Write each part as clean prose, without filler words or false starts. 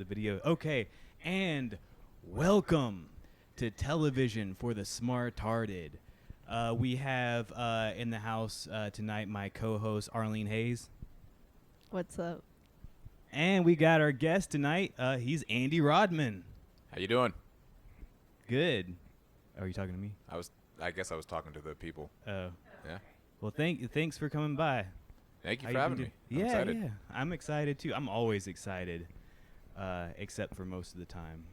the video. Okay, and welcome to television for the Smartarded. We have in the house tonight my co-host Arlene Hayes. What's up? And we got our guest tonight. He's Andy Rodman. How you doing? Good. Are you talking to me? I guess I was talking to the people. Oh. Yeah. Well, thanks for coming by. Thank you How for having me. I'm excited. Yeah. I'm excited too. I'm always excited, except for most of the time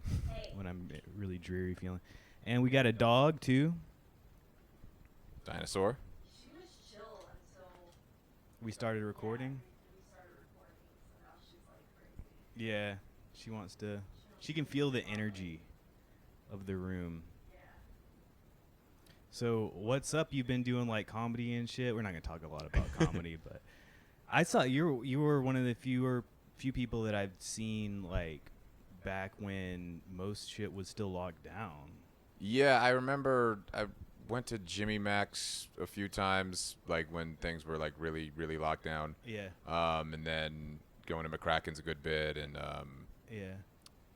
when I'm really dreary feeling. And we got a dog too. Dinosaur. She was chill until We started recording. so now she's like crazy. Yeah, she wants to. She can feel the energy of the room. So what's up? You've been doing like comedy and shit. We're not gonna talk a lot about comedy, but I saw you were one of the few people that I've seen like back when most shit was still locked down. Yeah, I remember I went to Jimmy Mac's a few times, like when things were like really, really locked down. Yeah. And then going to McCracken's a good bit, and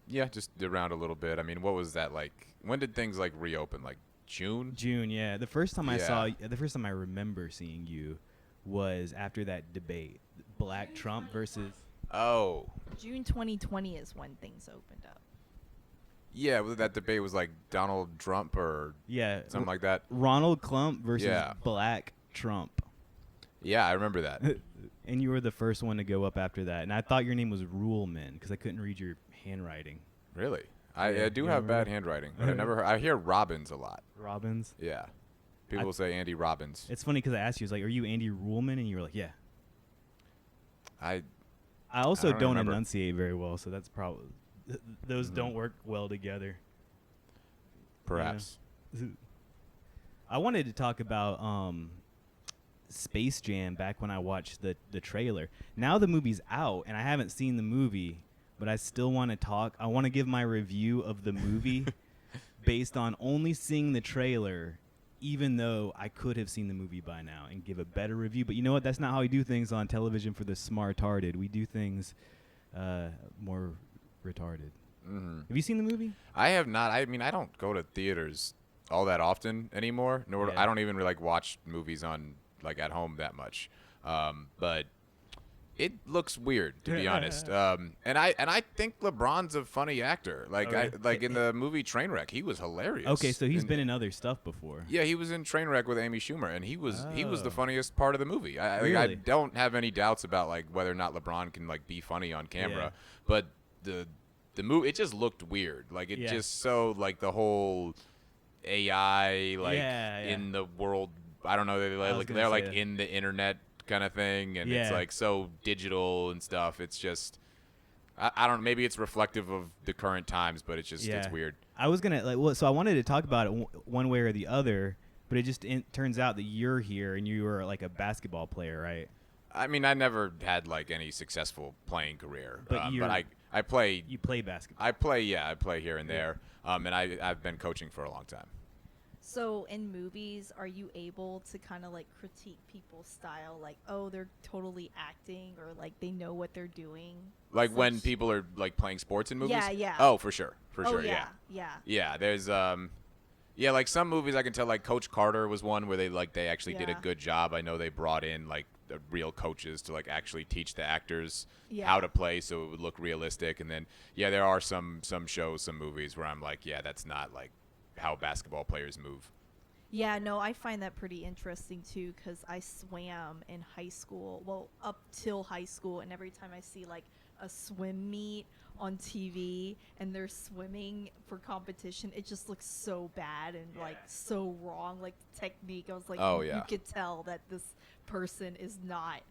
Yeah. just around a little bit. I mean, what was that like? When did things like reopen? Like June? June, yeah. The first time Yeah. the first time I remember seeing you was after that debate, Black Trump versus. Oh, June 2020 is when things opened up. yeah. That debate was like Donald Trump or Yeah. something like that. Ronald Klump versus Yeah. Black Trump. Yeah, I remember that. And you were the first one to go up after that. And I thought your name was Ruleman because I couldn't read your handwriting. Really? Yeah, I do you have remember? bad handwriting, but I hear Robbins a lot. Robbins. Yeah. People say Andy Robbins. It's funny because I asked you, I was like, are you Andy Ruleman? And you were like, yeah. I I don't don't remember. enunciate very well, so that's probably those don't work well together. perhaps. I wanted to talk about Space Jam back when I watched the trailer. Now the movie's out, and I haven't seen the movie, but I still want to talk. I want to give my review of the movie based on only seeing the trailer, even though I could have seen the movie by now and give a better review. But you know what? That's not how we do things on television for the Smartarded. We do things more retarded. Mm-hmm. Have you seen the movie? I have not. I mean, I don't go to theaters all that often anymore. Nor Yeah. I don't even like watch movies on like at home that much. But it looks weird, to be honest. And I think LeBron's a funny actor. Like Okay. in the movie Trainwreck, he was hilarious. Okay, so he's And- been in other stuff before. Yeah, he was in Trainwreck with Amy Schumer, and he was Oh. the funniest part of the movie. I Really? don't have any doubts about like whether or not LeBron can like be funny on camera, but the movie, it just looked weird. Like it Yeah. just so like the whole AI like Yeah. in the world. I don't know. was Like gonna they're say like that. in the internet kind of thing, and it's Yeah. like so digital and stuff. It's just I don't. Maybe it's reflective of the current times, but it's just it's weird. I was gonna so I wanted to talk about it one way or the other, but it just turns out that you're here and you were like a basketball player, right? I mean, I never had like any successful playing career, But I play. You play basketball. I play here and there, and I've been coaching for a long time. So in movies, are you able to kind of like critique people's style? Like, oh, they're totally acting, or like they know what they're doing? Like when Such- people are like playing sports in movies. Yeah, yeah. Oh, for sure, Oh, yeah. yeah. Yeah, there's yeah, like some movies I can tell, like Coach Carter was one where they actually did a Yeah. good job. I know they brought in like the real coaches to like actually teach the actors Yeah. how to play so it would look realistic. And then yeah, there are some shows, some movies where I'm like, yeah, that's not like how basketball players move. Yeah, no, I find that pretty interesting too, because I swam in high school, well, up till high school, and every time I see like a swim meet on TV and they're swimming for competition, it just looks so bad and like so wrong, like the technique. I was like, Oh, you yeah. could tell that this person is not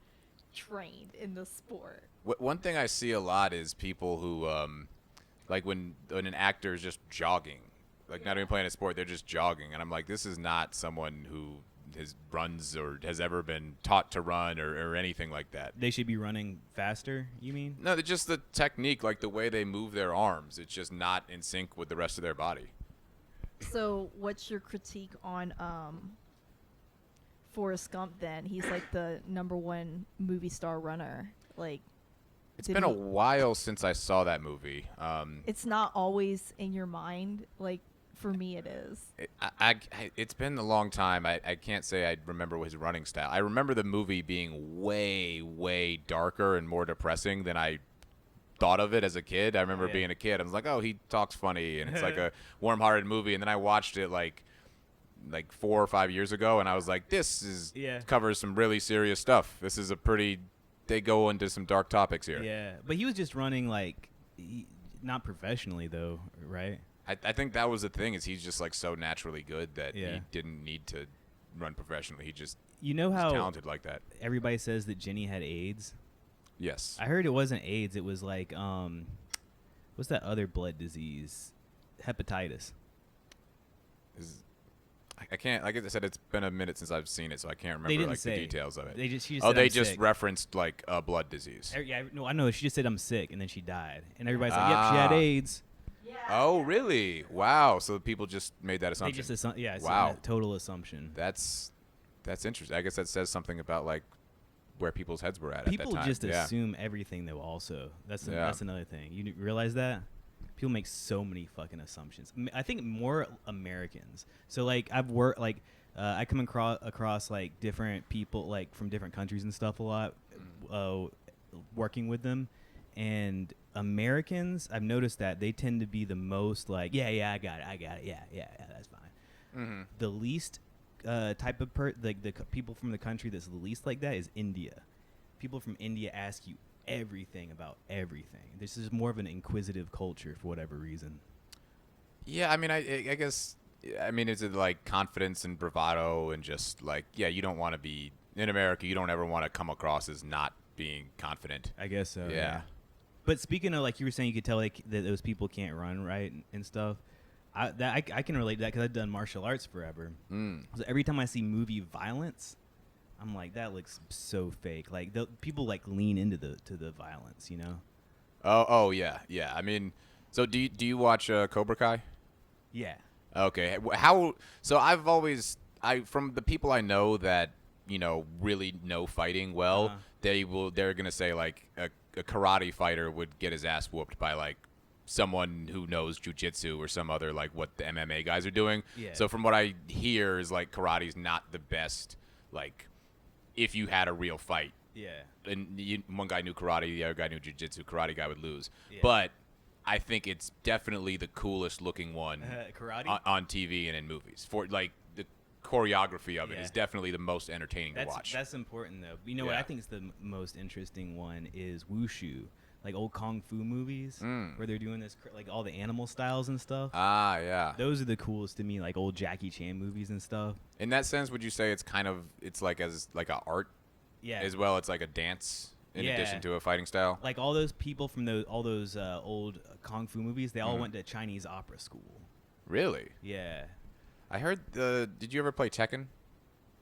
trained in the sport. One thing I see a lot is people who like when an actor is just jogging, like not even playing a sport, they're just jogging, and I'm like, this is not someone who runs or has ever been taught to run or anything like that. They should be running faster, you mean? No, just the technique, like the way they move their arms, it's just not in sync with the rest of their body. So what's your critique on Forrest Gump then? He's like the #1 movie star runner. Like, It's been a while since I saw that movie. It's not always in your mind. Like, for me, it is. It's been a long time. I can't say I remember his running style. I remember the movie being way, way darker and more depressing than I thought of it as a kid. I remember being a kid. I was like, oh, he talks funny, and it's like a warm-hearted movie. And then I watched it like 4 or 5 years ago, and I was like, this is covers some really serious stuff. This is a pretty. They go into some dark topics here. Yeah, but he was just running not professionally though, right? I think that was the thing is he's just like so naturally good that Yeah. he didn't need to run professionally. He just You know was how talented like that. everybody says that Jenny had AIDS? Yes. I heard it wasn't AIDS. It was like what's that other blood disease? Hepatitis. I can't. Like I said, it's been a minute since I've seen it, so I can't They remember didn't like say. the details of it. She just Oh, said, they "I'm just sick." referenced like a blood disease. Yeah, no, I know. She just said I'm sick, and then she died, and everybody's like, "Yep, she had AIDS." Oh, really? Wow. So people just made that They assumption. just it's Wow. a total assumption. That's interesting. I guess that says something about like where people's heads were at People that time. just Yeah. assume everything though. Also, that's Yeah. that's another thing. You realize that people make so many fucking assumptions. I think more Americans. So like I've worked like I come across like different people like from different countries and stuff a lot, working with them, and Americans. I've noticed that they tend to be the most like yeah I got it yeah that's fine. Mm-hmm. The least type of the people from the country that's the least like that is India. People from India ask you everything about everything. This is more of an inquisitive culture for whatever reason. Yeah, I mean, I guess, I mean, is it like confidence and bravado and just like, yeah, you don't want to be in America. You don't ever want to come across as not being confident. I guess so. Yeah. But speaking of like you were saying, you could tell like that those people can't run right and stuff. I can relate to that because I've done martial arts forever. So every time I see movie violence, I'm like, that looks so fake. Like the people like lean into the violence, you know? Oh yeah. I mean, so do you watch Cobra Kai? Yeah. Okay. How? So from the people I know that really know fighting well, they're gonna say like a karate fighter would get his ass whooped by like someone who knows jujitsu or some other like what the MMA guys are doing. Yeah. So from what I hear is like karate's not the best like if you had a real fight. Yeah. And one guy knew karate, the other guy knew jiu-jitsu. Karate guy would lose. Yeah. But I think it's definitely the coolest looking one Karate? on TV and in movies. For like the choreography of it Yeah. is definitely the most entertaining to watch. That's important though. You know what Yeah. I think is the most interesting one is wushu, like old kung fu movies where they're doing this like all the animal styles and stuff. Ah, yeah. Those are the coolest to me, like old Jackie Chan movies and stuff. In that sense, would you say it's like as like a art Yeah. as well? It's like a dance in Yeah. addition to a fighting style. Like all those people from all those old kung fu movies, they all went to Chinese opera school. Really? Yeah. I heard. Did you ever play Tekken?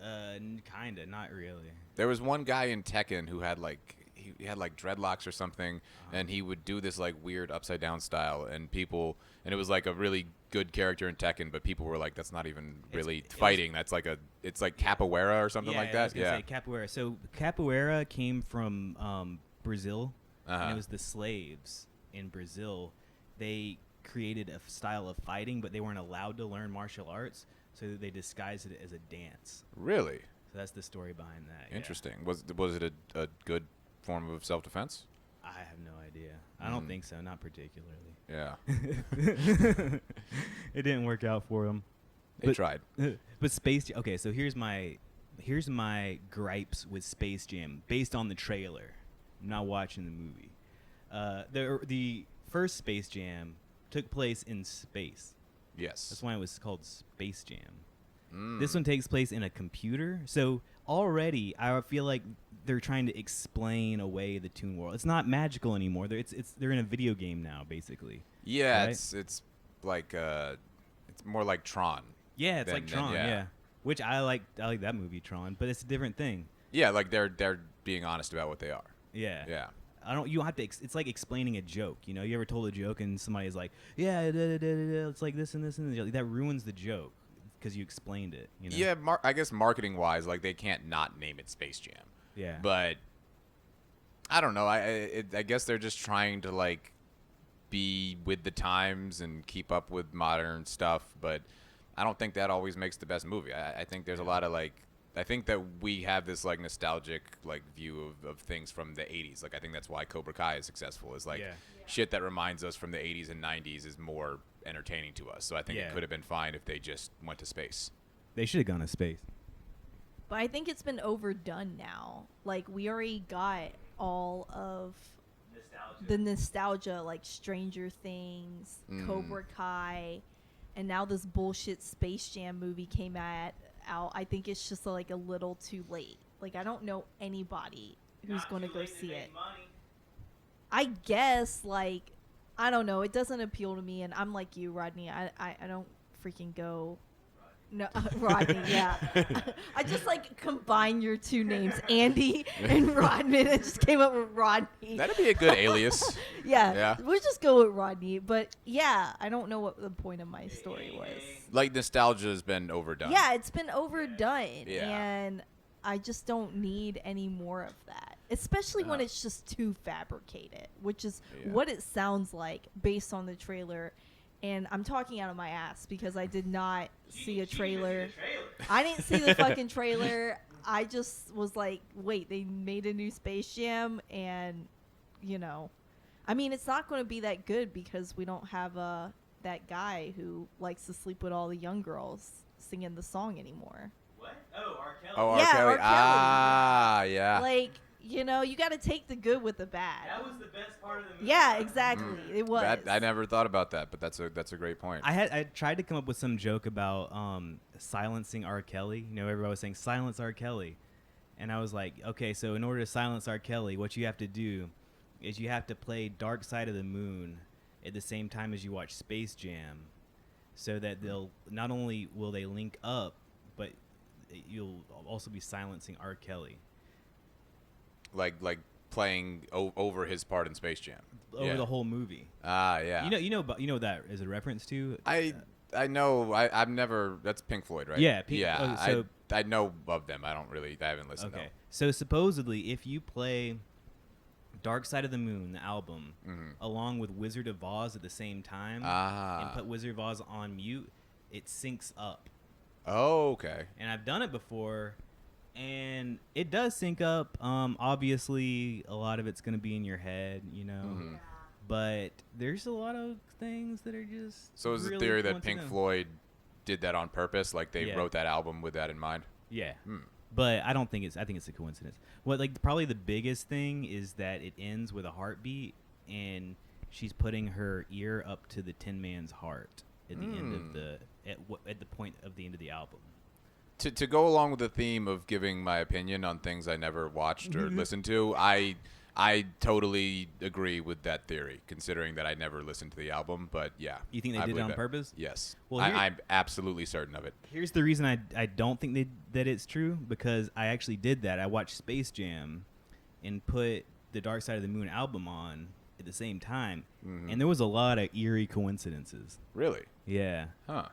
Kinda, not really. There was one guy in Tekken who had like he had like dreadlocks or something, and he would do this like weird upside down style, and it was like a really good character in Tekken, but people were like, that's not even really fighting. That's like it's like capoeira or something like I that. was gonna say capoeira. So capoeira came from Brazil, and it was the slaves in Brazil. They created a style of fighting, but they weren't allowed to learn martial arts, so they disguised it as a dance. Really? So that's the story behind that. yeah. Interesting. Was it a good form of self defense? I have no idea. I don't think so. Not particularly. Yeah. It didn't work out for them. They tried. But Space Jam. Okay, so here's my gripes with Space Jam based on the trailer. I'm not watching the movie. The first Space Jam took place in space. Yes. That's why it was called Space Jam. This one takes place in a computer. So already I feel like they're trying to explain away the Toon World. It's not magical anymore. They're in a video game now, basically. Yeah, right? it's like it's more like Tron. Yeah, it's like Then, Tron. yeah. Yeah, which I like that movie Tron, but it's a different thing. Yeah, like they're being honest about what they are. Yeah. Yeah. You don't have to. It's like explaining a joke. You know, you ever told a joke and somebody's like, "Yeah, it's like this and this and this." That ruins the joke because you explained it. You know? Yeah, I guess marketing wise, like they can't not name it Space Jam. Yeah. But I don't know. I guess they're just trying to like be with the times and keep up with modern stuff, but I don't think that always makes the best movie. I think there's a lot of like, I think that we have this like nostalgic like view of things from the 80s. Like I think that's why Cobra Kai is successful. Is like shit that reminds us from the 80s and 90s is more entertaining to us. So I think it could have been fine if they just went to space. They should have gone to space. But I think it's been overdone now. Like we already got all of the nostalgia, like Stranger Things, Cobra Kai, and now this bullshit Space Jam movie came out. I think it's just like a little too late. Like I don't know anybody who's going to go see it. I guess like I don't know. It doesn't appeal to me, and I'm like you, Rodney. I don't freaking go. No, Rodney, yeah. I just like combine your two names, Andy and Rodman, and just came up with Rodney. That'd be a good alias. Yeah, we'll just go with Rodney. But yeah, I don't know what the point of my story was. Like nostalgia has been overdone. Yeah, it's been overdone, Yeah. and I just don't need any more of that. Especially when it's just too fabricated, which is what it sounds like based on the trailer. And I'm talking out of my ass because I did not see a trailer. I didn't see the fucking trailer. I just was like, wait, they made a new Space Jam, and, you know. I mean, it's not going to be that good because we don't have that guy who likes to sleep with all the young girls singing the song anymore. What? Oh, R. Kelly. Oh, R. Yeah, Kelly. R. Kelly. Ah, yeah. Like, you know, you got to take the good with the bad. That was the best part of the movie. Yeah, exactly. It was. I never thought about that, but that's a great point. I tried to come up with some joke about silencing R. Kelly. You know, everybody was saying silence R. Kelly, and I was like, okay, so in order to silence R. Kelly, what you have to do is you have to play Dark Side of the Moon at the same time as you watch Space Jam, so that they'll not only will they link up, but you'll also be silencing R. Kelly. Like playing over his part in Space Jam. Over the whole movie. Ah, yeah. You know what that is a reference to? I know. I've never. That's Pink Floyd, right? Yeah. I know of them. I haven't listened to them. Okay. So supposedly, if you play Dark Side of the Moon, the album, along with Wizard of Oz at the same time, and put Wizard of Oz on mute, it syncs up. Oh, okay. And I've done it before, and it does sync up. Obviously, a lot of it's going to be in your head, you know. Mm-hmm. But there's a lot of things that are just. So is really the theory that Pink coincidental. Floyd did that on purpose? Like they wrote that album with that in mind? Yeah. But I don't think I think it's a coincidence. What probably the biggest thing is that it ends with a heartbeat, and she's putting her ear up to the Tin Man's heart at the end of at the point of the end of the album. To go along with the theme of giving my opinion on things I never watched or listened to, I totally agree with that theory, considering that I never listened to the album. But yeah, You think they I did it believe on purpose? Yes. Well, I'm absolutely certain of it. Here's the reason I don't think that it's true, because I actually did that. I watched Space Jam and put the Dark Side of the Moon album on at the same time, and there was a lot of eerie coincidences. Really? Yeah. Huh.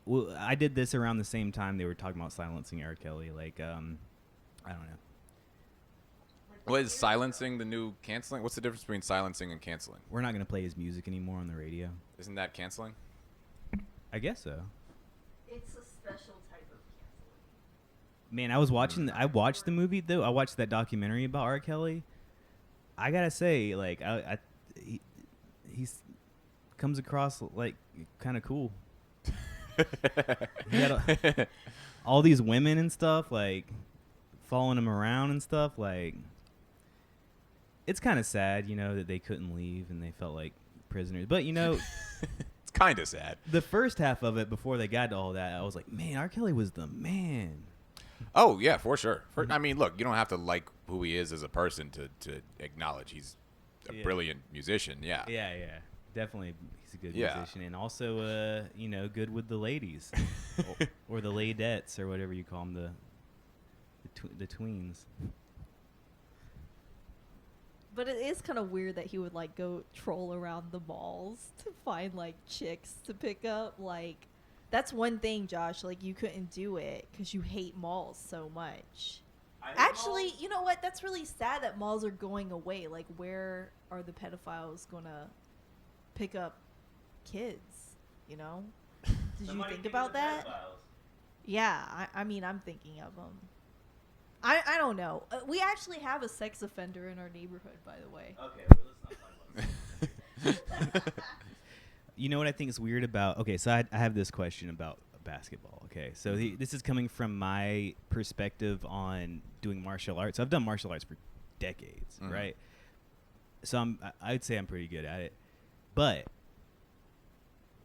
Well, I did this around the same time they were talking about silencing R. Kelly. Like, I don't know. What is silencing the new canceling? What's the difference between silencing and canceling? We're not going to play his music anymore on the radio. Isn't that canceling? I guess so. It's a special type of canceling. Man, I watched the movie, though. I watched that documentary about R. Kelly. I got to say, like, he's comes across, like, kind of cool. He had all these women and stuff, like, following him around and stuff, like... It's kind of sad, you know, that they couldn't leave and they felt like prisoners. But, you know... It's kind of sad. The first half of it, before they got to all that, I was like, man, R. Kelly was the man. Oh, yeah, for sure. I mean, look, you don't have to like who he is as a person to acknowledge he's a brilliant musician, yeah. Yeah. Definitely, he's a good Yeah. musician. And also, you know, good with the ladies. or the ladettes, or whatever you call them, the tweens. But it is kind of weird that he would like go troll around the malls to find like chicks to pick up. Like, that's one thing, Josh. Like, you couldn't do it because you hate malls so much. Actually, you know what? That's really sad that malls are going away. Like, where are the pedophiles gonna pick up kids? You know? Did you think about that? Yeah, I mean, I'm thinking of them. I don't know. We actually have a sex offender in our neighborhood, by the way. Okay, well, let's not talk about that. You know what I think is weird about? Okay, so I have this question about basketball. Okay, so this is coming from my perspective on doing martial arts. I've done martial arts for decades, right? So I'd say I'm pretty good at it. But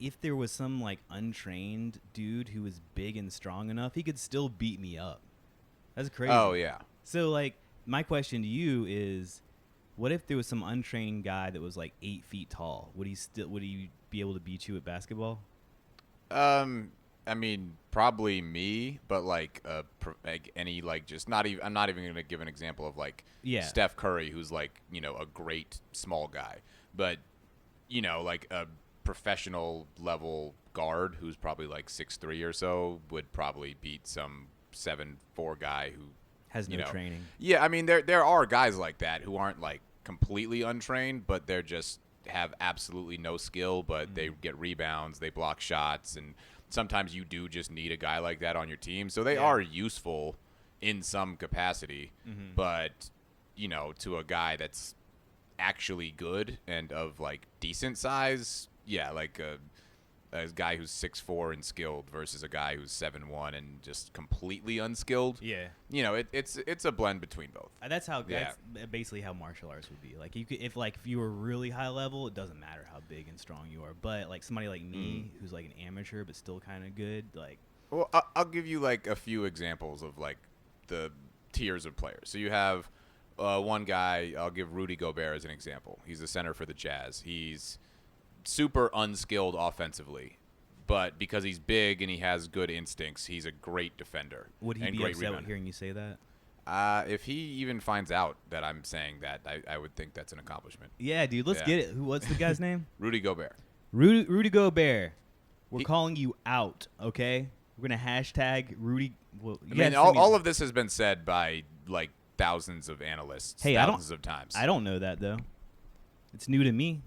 if there was some like untrained dude who was big and strong enough, he could still beat me up. That's crazy. Oh yeah. So like my question to you is, what if there was some untrained guy that was like 8 feet tall? Would he be able to beat you at basketball? I mean, probably me, but like any like just not even. I'm not even gonna give an example of like Steph Curry, who's like a great small guy, but like a professional level guard who's probably like 6'3" or so would probably beat some 7'4" guy who has no training. Yeah, I mean there are guys like that who aren't like completely untrained, but they're just have absolutely no skill, but they get rebounds, they block shots, and sometimes you do just need a guy like that on your team. So they are useful in some capacity, but to a guy that's actually good and of like decent size, like a guy who's 6'4" and skilled versus a guy who's 7'1" and just completely unskilled. Yeah. It's a blend between both. That's basically how martial arts would be. Like if you were really high level, it doesn't matter how big and strong you are. But like somebody like me who's like an amateur but still kind of good, like. Well, I'll give you like a few examples of like the tiers of players. So you have one guy. I'll give Rudy Gobert as an example. He's the center for the Jazz. He's super unskilled offensively, but because he's big and he has good instincts, he's a great defender. Would he be upset with hearing you say that? If he even finds out that I'm saying that, I would think that's an accomplishment. Yeah, dude, let's get it. What's the guy's name? Rudy Gobert. Rudy Gobert. We're calling you out, okay? We're going to hashtag Rudy. Well, I mean, all of this has been said by like thousands of analysts thousands of times. I don't know that, though. It's new to me.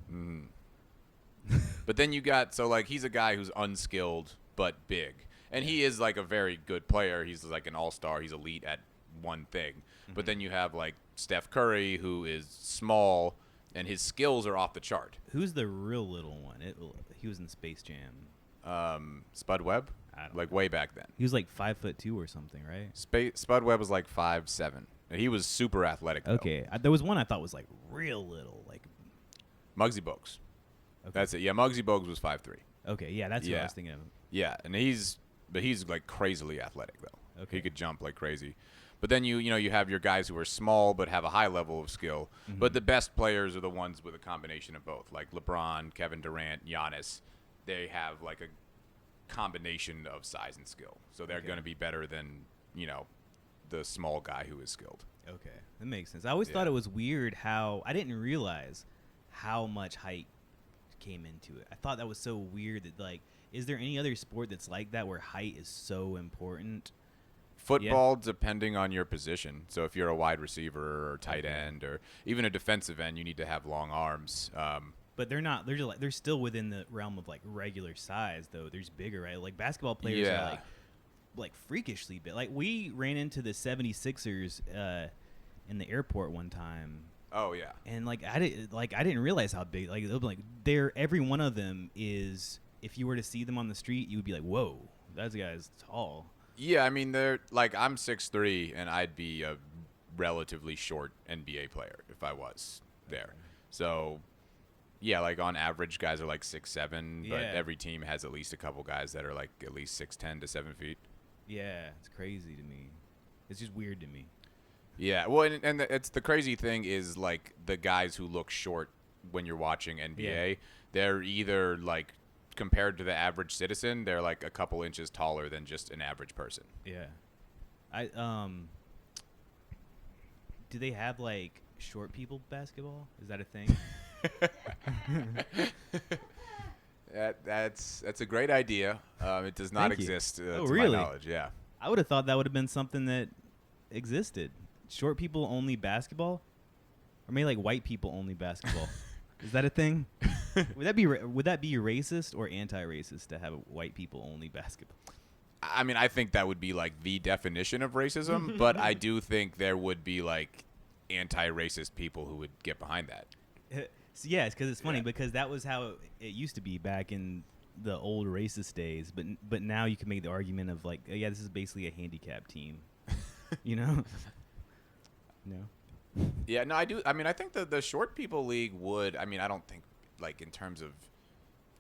But then you got, so like he's a guy who's unskilled but big. And he is like a very good player. He's like an all-star. He's elite at one thing. But then you have like Steph Curry, who is small and his skills are off the chart. Who's the real little one? He was in Space Jam. Spud Webb? Like way back then. He was like 5'2" or something, right? Spud Webb was like 5'7". And he was super athletic, though. Okay. There was one I thought was like real little. Like Muggsy Bogues. Okay. That's it. Yeah, Muggsy Bogues was 5'3". Okay, yeah, that's what I was thinking of. Yeah, and he's like crazily athletic though. Okay. He could jump like crazy. But then you have your guys who are small but have a high level of skill. But the best players are the ones with a combination of both. Like LeBron, Kevin Durant, Giannis, they have like a combination of size and skill. So they're going to be better than, the small guy who is skilled. Okay, that makes sense. I always thought it was weird how I didn't realize how much height came into it. I thought that was so weird that like, is there any other sport that's like that where height is so important? Football, depending on your position. So if you're a wide receiver or tight end or even a defensive end, you need to have long arms. But they're not. They're just like, they're still within the realm of like regular size, though. There's bigger, right? Like basketball players are like freakishly big. Like we ran into the 76ers in the airport one time. Oh yeah. And like I didn't realize how big. Like they're every one of them is. If you were to see them on the street, you would be like, whoa, that guy's tall. Yeah, I mean they're like I'm 6'3" and I'd be a relatively short NBA player if I was there. So. Yeah, like on average, guys are like 6'7", but every team has at least a couple guys that are like at least 6'10" to 7 feet. Yeah, it's crazy to me. It's just weird to me. Yeah, well, and it's the crazy thing is like the guys who look short when you're watching NBA, they're either like compared to the average citizen, they're like a couple inches taller than just an average person. Yeah, do they have like short people basketball? Is that a thing? That's a great idea. It does not exist to really? my knowledge. Yeah, I would have thought that would have been something that existed. short people only basketball, or maybe like white people only basketball. Is that a thing? Would that be racist or anti-racist to have white people only basketball? I mean, I think that would be like the definition of racism, but I do think there would be like anti-racist people who would get behind that. So, yeah, it's because it's funny because that was how it used to be back in the old racist days. But now you can make the argument of like, yeah, this is basically a handicap team. You know? No. Yeah, no, I do. I mean, I think the short people league would. I mean, I don't think like in terms of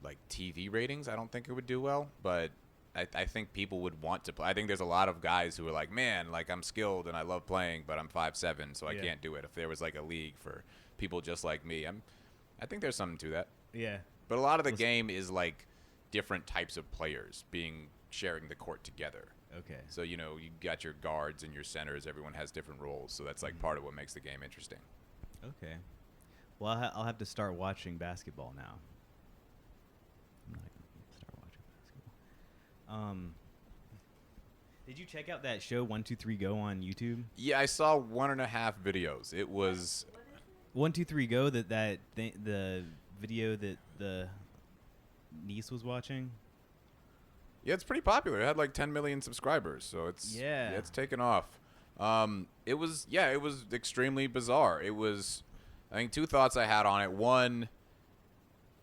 like TV ratings, I don't think it would do well, but I think people would want to play. I think there's a lot of guys who are like, man, like I'm skilled and I love playing, but I'm 5'7", so I can't do it. If there was like a league for people just like me, I think there's something to that. Yeah. But a lot of the game is like different types of players sharing the court together. Okay. So, you know, you got your guards and your centers. Everyone has different roles. So that's like part of what makes the game interesting. Okay. Well, I'll have to start watching basketball now. I'm not gonna start watching basketball. Did you check out that show 123 Go on YouTube? Yeah, I saw 1.5 videos. It was 123 Go the video that the niece was watching. Yeah, it's pretty popular. It had like 10 million subscribers, so it's taken off. It was extremely bizarre. It was, I think, two thoughts I had on it. One,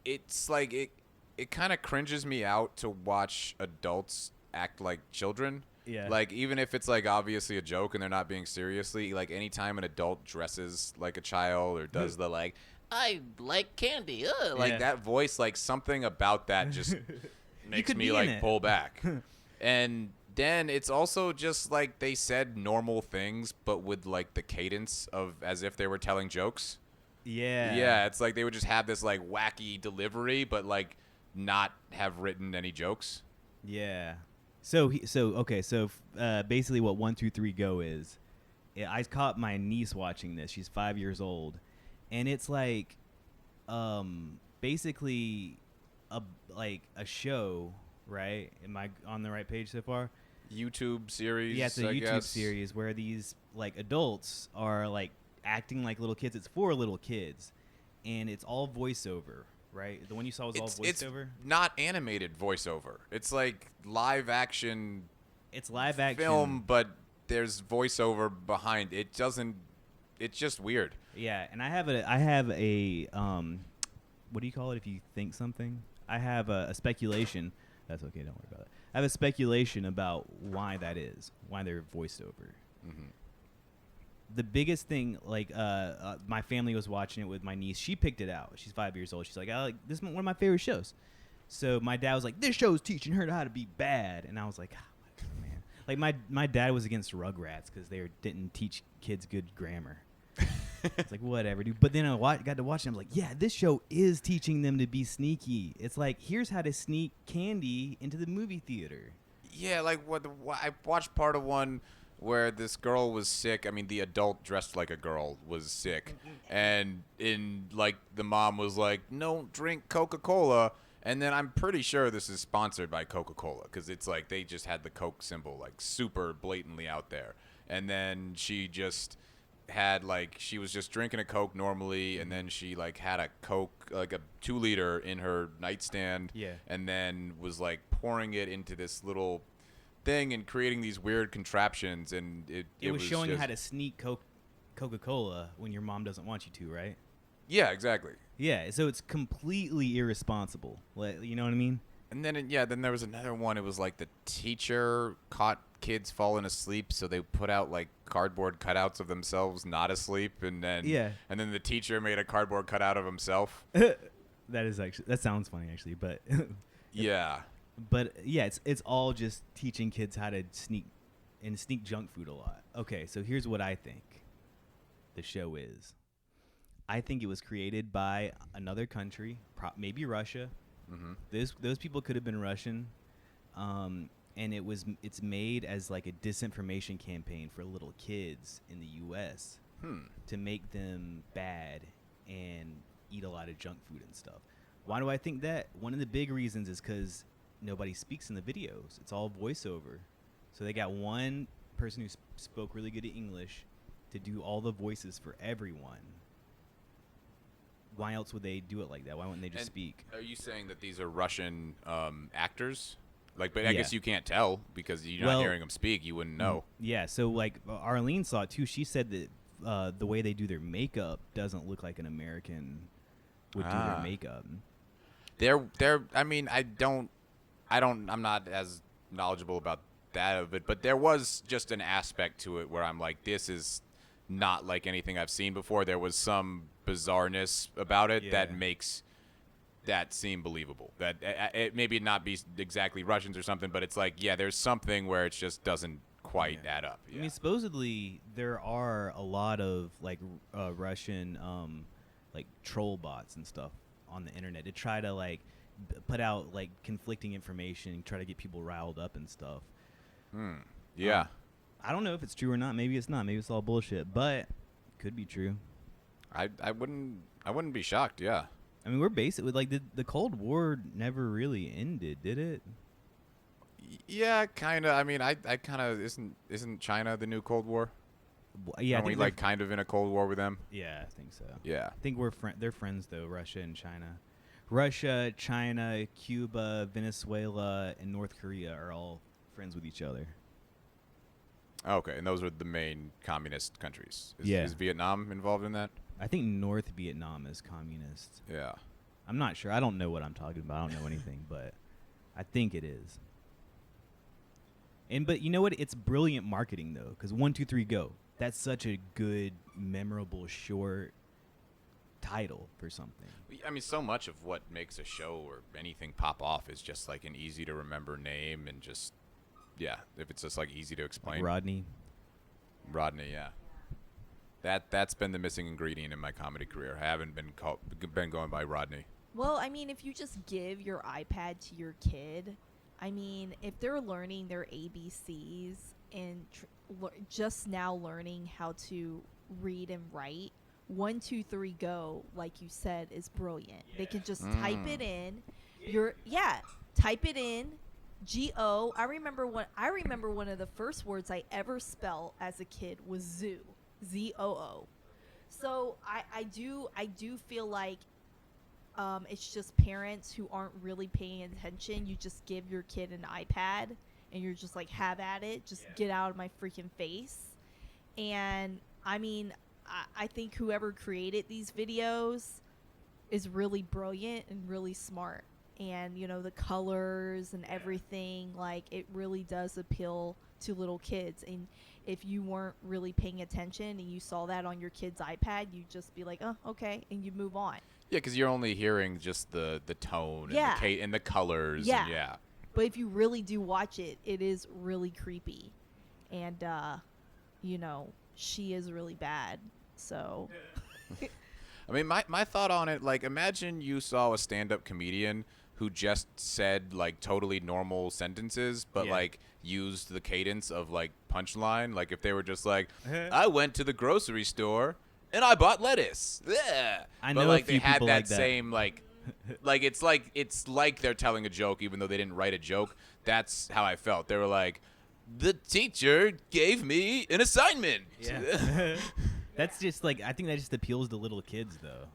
it's like it kind of cringes me out to watch adults act like children. Yeah. Like, even if it's like obviously a joke and they're not being seriously, like anytime an adult dresses like a child or does the like, I like candy, like that voice, like something about that just makes me like pull back. And then it's also just like they said normal things, but with like the cadence of as if they were telling jokes. Yeah. Yeah, it's like they would just have this like wacky delivery, but like not have written any jokes. Yeah. So basically what 123 Go is, I caught my niece watching this. She's 5 years old, and it's like, basically, a show, right? Am I on the right page so far? YouTube series. Yeah, it's a YouTube series where these like adults are like acting like little kids. It's for little kids, and it's all voiceover. Right, the one you saw was all voiceover. It's not animated voiceover. It's like live action. It's live action film, but there's voiceover behind. It doesn't. It's just weird. Yeah, and I have a what do you call it if you think something? I have a speculation. That's okay. Don't worry about it. I have a speculation about why that is. Why they're voiced over. Mm-hmm. The biggest thing, like, my family was watching it with my niece. She picked it out. She's 5 years old. She's like, this is one of my favorite shows. So my dad was like, this show's teaching her how to be bad. And I was like, oh, man. Like, my dad was against Rugrats because they didn't teach kids good grammar. It's like, whatever, dude. But then I got to watch it. I was like, yeah, this show is teaching them to be sneaky. It's like, here's how to sneak candy into the movie theater. Yeah, like, I watched part of one where this girl was sick. I mean, the adult dressed like a girl was sick. And the mom was like, no, drink Coca-Cola. And then I'm pretty sure this is sponsored by Coca-Cola because it's like they just had the Coke symbol like super blatantly out there. And then she just had like, she was just drinking a Coke normally. And then she like had a Coke, like a 2-liter in her nightstand. Yeah. And then was like pouring it into this little thing and creating these weird contraptions, and it was showing you how to sneak Coca-Cola when your mom doesn't want you to, right? Yeah, exactly. Yeah, so it's completely irresponsible. You know what I mean? And then then there was another one. It was like the teacher caught kids falling asleep, so they put out like cardboard cutouts of themselves not asleep, and then the teacher made a cardboard cutout of himself. That sounds funny actually, but yeah. But yeah, it's all just teaching kids how to sneak junk food a lot. Okay, so here's what I think the show is. I think it was created by another country, maybe Russia. Mm-hmm. Those people could have been Russian, and it's made as like a disinformation campaign for little kids in the U.S. To make them bad and eat a lot of junk food and stuff. Why do I think that? One of the big reasons is because nobody speaks in the videos. It's all voiceover. So they got one person who spoke really good English, to do all the voices for everyone, why else would they do it like that? Why wouldn't they just speak? Are you saying that these are Russian actors? Like, but I Yeah. guess you can't tell because you're not hearing them speak. You wouldn't know. Yeah, so like Arlene saw it too. She said that the way they do their makeup doesn't look like an American would do their makeup. They're. I mean, I'm not as knowledgeable about that of it, but there was just an aspect to it where I'm like, this is not like anything I've seen before. There was some bizarreness about it that makes that seem believable. That it maybe not be exactly Russians or something, but it's like, yeah, there's something where it just doesn't quite add up. I mean, supposedly there are a lot of like Russian like troll bots and stuff on the internet to try to like put out like conflicting information, try to get people riled up and stuff. Yeah. I don't know if it's true or not. Maybe it's not. Maybe it's all bullshit, but could be true. I wouldn't be shocked. Yeah. I mean, we're basically like the Cold War never really ended, did it? Yeah, kind of. I mean, I kind of isn't China the new Cold War? Yeah, Aren't we like kind of in a Cold War with them? Yeah, I think so. Yeah. I think they're friends though, Russia and China. Russia, China, Cuba, Venezuela, and North Korea are all friends with each other. Okay, and those are the main communist countries. Is Vietnam involved in that? I think North Vietnam is communist. Yeah. I'm not sure. I don't know what I'm talking about. I don't know anything, but I think it is. But you know what? It's brilliant marketing though, because 1, 2, 3, go. That's such a good, memorable, short title for something. I mean, so much of what makes a show or anything pop off is just like an easy to remember name and just, yeah, if it's just like easy to explain. Rodney, yeah. That's been the missing ingredient in my comedy career. I haven't been going by Rodney. Well, I mean, if you just give your iPad to your kid, I mean, if they're learning their ABCs and just now learning how to read and write, 1, 2, 3, go, like you said, is brilliant. They can just type it in. Type it in. G-O. I remember one of the first words I ever spelled as a kid was zoo. Z-O-O. So I do feel like it's just parents who aren't really paying attention. You just give your kid an iPad and you're just like, have at it. Just get out of my freaking face. And I mean, I think whoever created these videos is really brilliant and really smart. And, you know, the colors and everything, like, it really does appeal to little kids. And if you weren't really paying attention and you saw that on your kid's iPad, you'd just be like, oh, okay, and you move on. Yeah, because you're only hearing just the tone and the colors. Yeah. And yeah. But if you really do watch it, it is really creepy. And, you know, she is really bad. So. I mean, my thought on it, like, imagine you saw a stand-up comedian who just said, like, totally normal sentences, but, like, used the cadence of, like, punchline. Like, if they were just like, I went to the grocery store and I bought lettuce. Yeah. I know but, like, a few they had people that like that. same, like it's like they're telling a joke even though they didn't write a joke. That's how I felt. They were like, the teacher gave me an assignment. Yeah. That's just like, I think that just appeals to little kids though.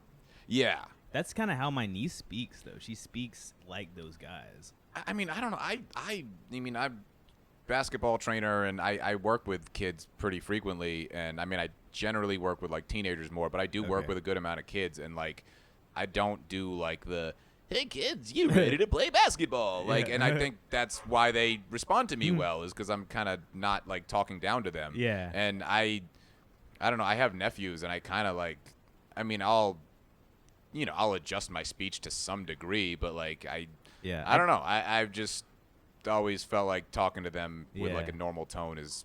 Yeah. That's kind of how my niece speaks though. She speaks like those guys. I mean, I don't know. I mean, I'm a basketball trainer and I work with kids pretty frequently. And I mean, I generally work with like teenagers more, but I do work with a good amount of kids. And like, I don't do like the, hey kids, you ready to play basketball? Like, and I think that's why they respond to me well, is because I'm kind of not like talking down to them. Yeah. And I don't know. I have nephews and I kind of like, I mean, I'll adjust my speech to some degree, but like, I don't know. I've just always felt like talking to them with like a normal tone is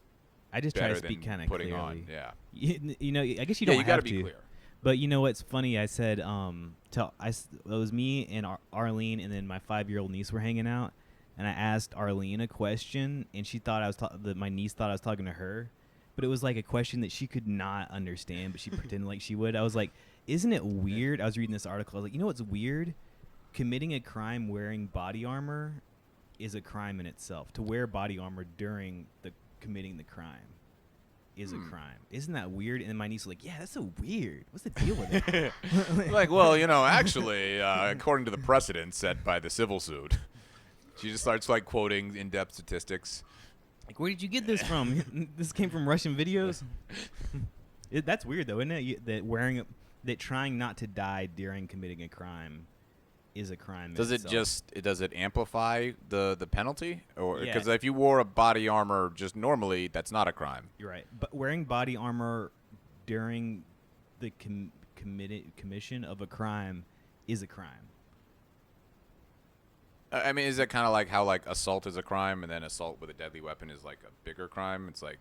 I just try better to speak than kind of putting clearly. on. Yeah. You know, I guess you don't you gotta have be to. clear. But you know what's funny? I said, it was me and Arlene, and then my 5-year-old niece were hanging out, and I asked Arlene a question, and she thought my niece thought I was talking to her, but it was like a question that she could not understand, but she pretended like she would. I was like, isn't it weird? I was reading this article. I was like, you know what's weird? Committing a crime wearing body armor is a crime in itself. To wear body armor during committing the crime. is a crime. Isn't that weird? And my niece was like, yeah, that's so weird. What's the deal with it? Like, well, actually, according to the precedent set by the civil suit, she just starts like quoting in-depth statistics. Like, where did you get this from? This came from Russian videos. That's weird though, isn't it? That trying not to die during committing a crime is a crime. Does it amplify the penalty, or Yeah. because if you wore a body armor just normally, that's not a crime? You're right, but wearing body armor during the commission of a crime is a crime. I mean, is it kind of like how like assault is a crime, and then assault with a deadly weapon is like a bigger crime? It's like,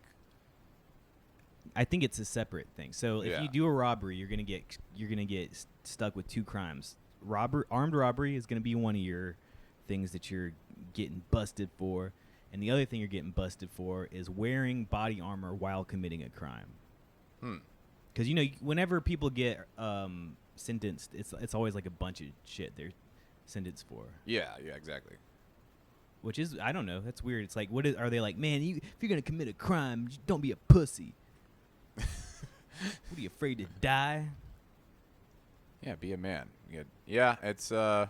I think it's a separate thing. So if Yeah. you do a robbery, you're gonna get stuck with two crimes. Armed robbery is gonna be one of your things that you're getting busted for, and the other thing you're getting busted for is wearing body armor while committing a crime. Because whenever people get sentenced, it's always like a bunch of shit they're sentenced for. yeah, exactly. Which is, I don't know, that's weird. It's like, are they like, man, if you're gonna commit a crime, don't be a pussy. What are you, afraid to die? Yeah, be a man. Yeah, it's I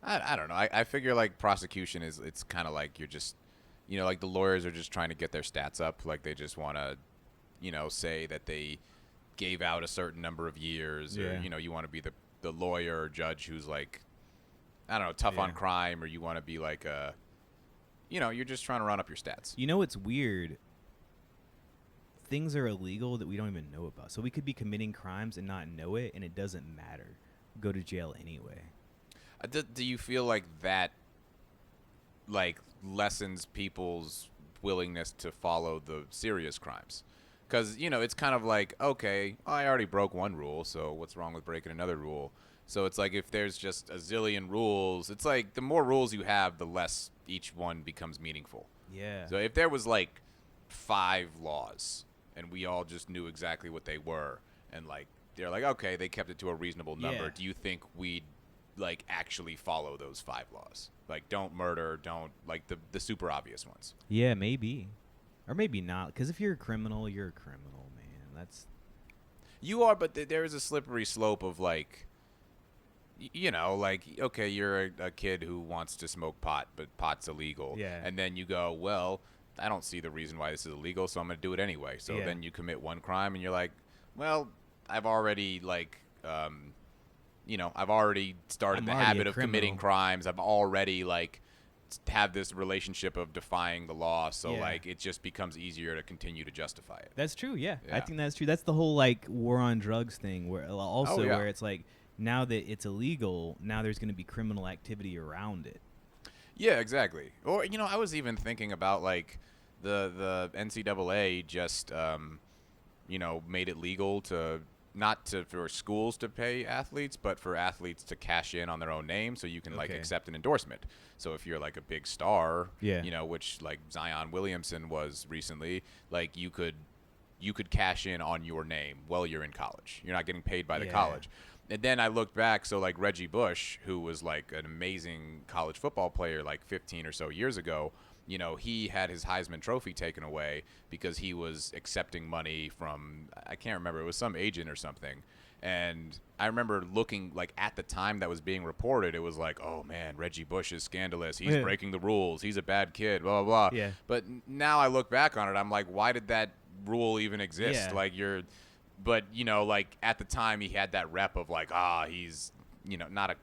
don't know. I figure like prosecution it's kind of like you're just, like the lawyers are just trying to get their stats up. Like they just want to, say that they gave out a certain number of years, or you want to be the lawyer or judge who's like, I don't know, tough on crime, or you want to be like you're just trying to run up your stats. It's weird. Things are illegal that we don't even know about. So we could be committing crimes and not know it, and it doesn't matter. Go to jail anyway. Do you feel like that, like, lessens people's willingness to follow the serious crimes? Because, it's kind of like, okay, I already broke one rule, so what's wrong with breaking another rule? So it's like if there's just a zillion rules, it's like the more rules you have, the less each one becomes meaningful. Yeah. So if there was, like, 5 laws, and we all just knew exactly what they were, and like they're like, okay, they kept it to a reasonable number. Yeah. Do you think we'd like actually follow those 5 laws? Like, don't murder, don't like the super obvious ones. Yeah, maybe, or maybe not. Because if you're a criminal, you're a criminal, man. That's You are, but there is a slippery slope of like, like, okay, you're a kid who wants to smoke pot, but pot's illegal. Yeah. And then you go, well, I don't see the reason why this is illegal, so I'm going to do it anyway. So then you commit one crime, and you're like, well, I've already, like, I've already started I'm the already habit a of committing criminal. crimes. I've already, like, have this relationship of defying the law, so, Yeah. like, it just becomes easier to continue to justify it. That's true. Yeah. I Yeah. think that's true. That's the whole like war on drugs thing, where also yeah. where it's like now that it's illegal, now there's going to be criminal activity around it. Yeah, exactly. Or, I was even thinking about, like, the NCAA just, made it legal to for schools to pay athletes, but for athletes to cash in on their own name, so you can like Okay. accept an endorsement. So if you're like a big star, Yeah. which like Zion Williamson was recently, like you could cash in on your name while you're in college. You're not getting paid by the Yeah. college. And then I looked back, so like Reggie Bush, who was like an amazing college football player like 15 or so years ago, he had his Heisman Trophy taken away because he was accepting money from, I can't remember, it was some agent or something. And I remember looking, like, at the time that was being reported, it was like, oh, man, Reggie Bush is scandalous. He's Yeah. breaking the rules. He's a bad kid, blah, blah, blah. Yeah. But now I look back on it, I'm like, why did that rule even exist? Yeah. Like, but, like, at the time he had that rep of, like, he's, not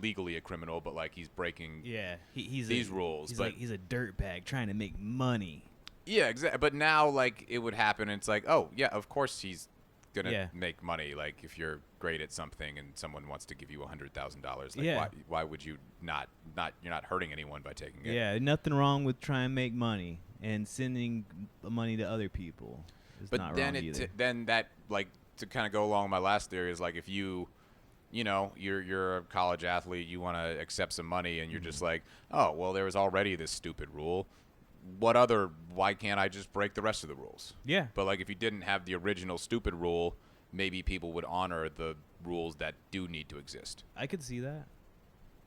legally a criminal, but, like, he's breaking He's these rules. He's But like he's a dirtbag trying to make money. yeah, exactly. But now, like, it would happen, and it's like, oh, yeah, of course he's going to Yeah. make money. Like, if you're great at something and someone wants to give you $100,000, like, Yeah. why would you not, you're not hurting anyone by taking it. Yeah, nothing wrong with trying to make money and sending money to other people. It's But not then wrong either. then that, like, to kind of go along with my last theory is, like, if you're a college athlete, you want to accept some money, and you're just like, oh, well, there was already this stupid rule. Why can't I just break the rest of the rules? Yeah. But, like, if you didn't have the original stupid rule, maybe people would honor the rules that do need to exist. I could see that.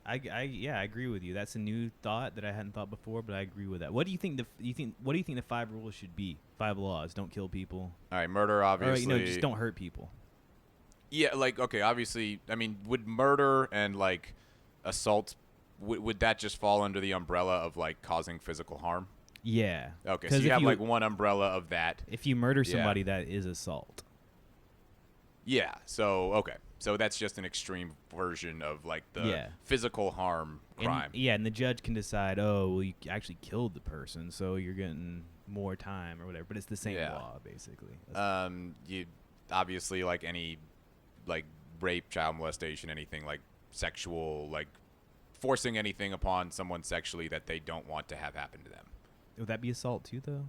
I agree with you. That's a new thought that I hadn't thought before, but I agree with that. What do you think what do you think the 5 rules should be? 5 laws: don't kill people. All right, murder Or obviously. just don't hurt people. Yeah, like okay, obviously. I mean, would murder and like assault would that just fall under the umbrella of like causing physical harm? Yeah. Okay, 'Cause so you if have like one umbrella of that. If you murder Yeah. somebody, that is assault. Yeah. So okay, so that's just an extreme version of like the physical harm crime. And the judge can decide, oh, well, you actually killed the person, so you're getting more time or whatever. But it's the same law, basically. You obviously like any like rape, child molestation, anything like sexual, like forcing anything upon someone sexually that they don't want to have happen to them. Would that be assault too, though?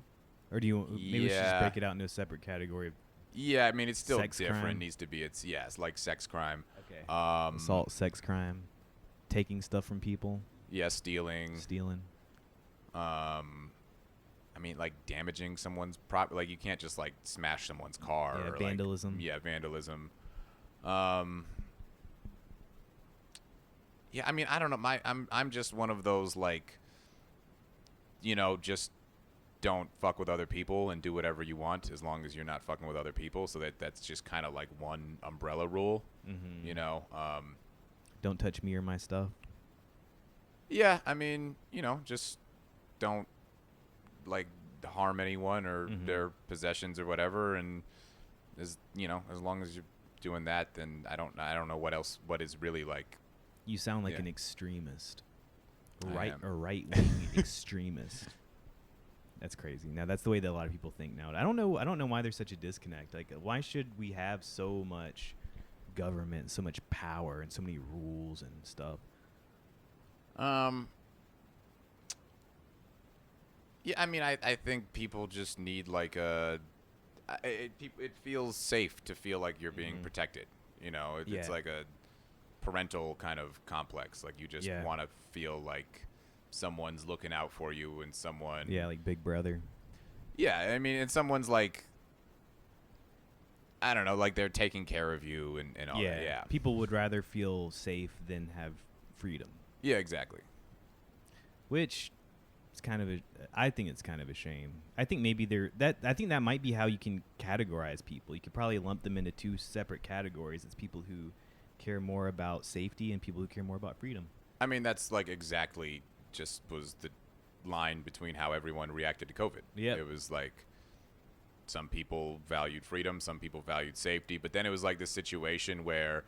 Or do you maybe we should just break it out into a separate category of Yeah, I mean it's still sex different. crime? Needs to be it's like sex crime. Okay. Assault, sex crime, taking stuff from people, Yeah, stealing. I mean like damaging someone's like you can't just like smash someone's car. Yeah, or, vandalism. Like, yeah, vandalism. Yeah, I mean I don't know. I'm just one of those like, just don't fuck with other people and do whatever you want as long as you're not fucking with other people. So that's just kind of like one umbrella rule, Don't touch me or my stuff. Yeah, I mean, just don't like harm anyone or their possessions or whatever. And as long as you're doing that, then I don't know what is really like. You sound like Yeah. an extremist, I am. right-wing extremist. That's crazy. Now that's the way that a lot of people think now. I don't know why there's such a disconnect. Like, why should we have so much government, so much power, and so many rules and stuff? Yeah, I mean, I think people just need like it feels safe to feel like you're being protected. It's like a parental kind of complex. Like you just want to feel like someone's looking out for you and someone. Yeah, like Big Brother. Yeah, I mean, and someone's like, I don't know, like they're taking care of you and all that. Yeah. People would rather feel safe than have freedom. Yeah, exactly. Which is I think it's kind of a shame. I think maybe I think that might be how you can categorize people. You could probably lump them into 2 separate categories. It's people who care more about safety and people who care more about freedom. I mean, that's like exactly just was the line between how everyone reacted to COVID. Yeah. It was like some people valued freedom, some people valued safety, but then it was like this situation where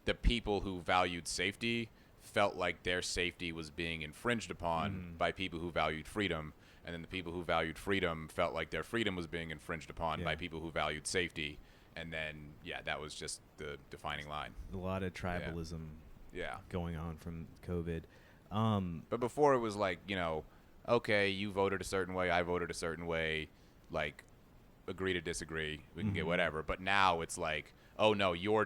the people who valued safety felt like their safety was being infringed upon by people who valued freedom, and then the people who valued freedom felt like their freedom was being infringed upon by people who valued safety. And then, that was just the defining line. A lot of tribalism going on from COVID. But before it was like, okay, you voted a certain way, I voted a certain way, like, agree to disagree, we can get whatever. But now it's like, oh, no, your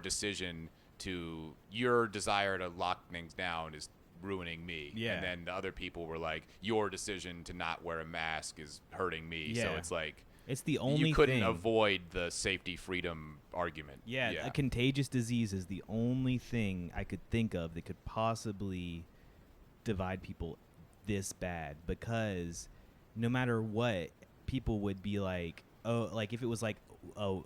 desire to lock things down is ruining me. Yeah. And then the other people were like, your decision to not wear a mask is hurting me. Yeah. So it's like, it's the only you couldn't thing. avoid the safety freedom argument. Yeah, a contagious disease is the only thing I could think of that could possibly divide people this bad, because no matter what, people would be like, oh, like if it was like,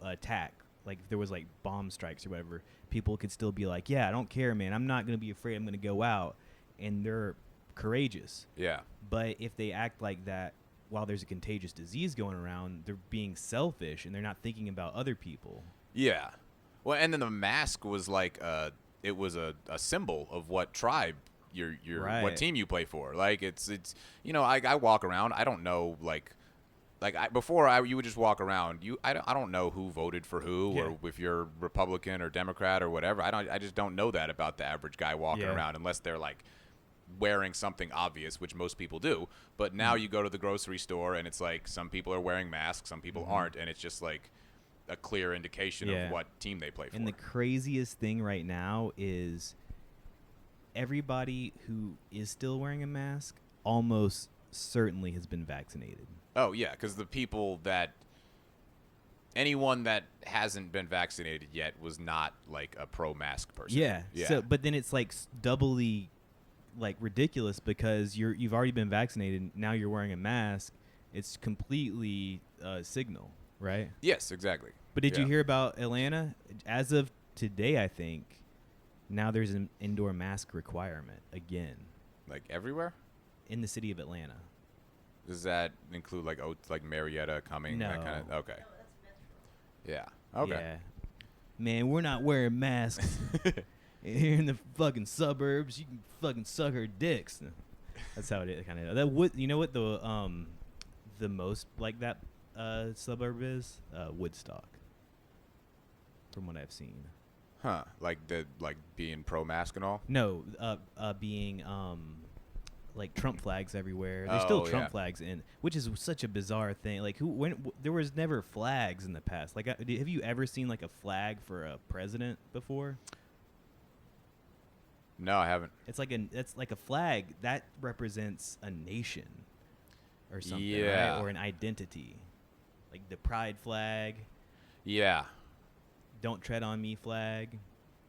attack, like if there was like bomb strikes or whatever, people could still be like, yeah, I don't care, man, I'm not going to be afraid, I'm going to go out, and they're courageous. Yeah. But if they act like that while there's a contagious disease going around, they're being selfish and they're not thinking about other people. Yeah. Well, and then the mask was like it was a symbol of what tribe your what team you play for. Like it's I walk around, I don't know you would just walk around. I don't know who voted for who or if you're Republican or Democrat or whatever. I just don't know that about the average guy walking around unless they're like wearing something obvious, which most people do. But now you go to the grocery store and it's like some people are wearing masks, some people aren't, and it's just like a clear indication of what team they play for. And the craziest thing right now is everybody who is still wearing a mask almost certainly has been vaccinated. Oh yeah, because anyone that hasn't been vaccinated yet was not like a pro-mask person. Yeah. So, but then it's like doubly like ridiculous because you've already been vaccinated. Now you're wearing a mask. It's completely signal, right? Yes, exactly. But did you Yeah. hear about Atlanta? As of today, I think now there's an indoor mask requirement again Like everywhere? in the city of Atlanta. Does that include like like Marietta coming? No. That kind of, okay. Yeah. Okay. Yeah. Man, we're not wearing masks here in the fucking suburbs. You can fucking suck our dicks. That's how it is, kind of. That would, you know what the most like that suburb is? Woodstock. From what I've seen. Huh. Like being pro mask and all? No, being like Trump flags everywhere. There's still Oh, Trump yeah. flags in, which is such a bizarre thing. Like there was never flags in the past. Like, have you ever seen like a flag for a president before? No, I haven't. It's like a flag that represents a nation or something, Yeah. right? Or an identity. Like the pride flag, Yeah. don't tread on me flag.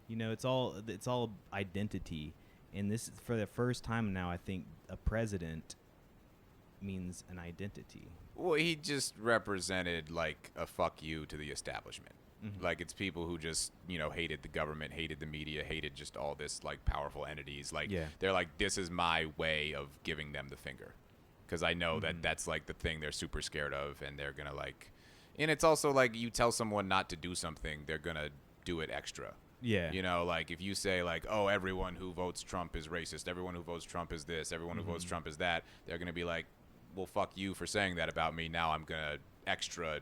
You know, it's all identity. And this is for the first time now, I think a president means an identity. Well, he just represented like a fuck you to the establishment. Mhm. Like it's people who just, hated the government, hated the media, hated just all this like powerful entities. Like Yeah. they're like, this is my way of giving them the finger. Because I know that that's like the thing they're super scared of, and they're going to like, and it's also like you tell someone not to do something, they're going to do it extra. Yeah. Like if you say like, oh, everyone who votes Trump is racist, everyone who votes Trump is this, everyone who votes Trump is that, they're going to be like, well, fuck you for saying that about me. Now I'm going to extra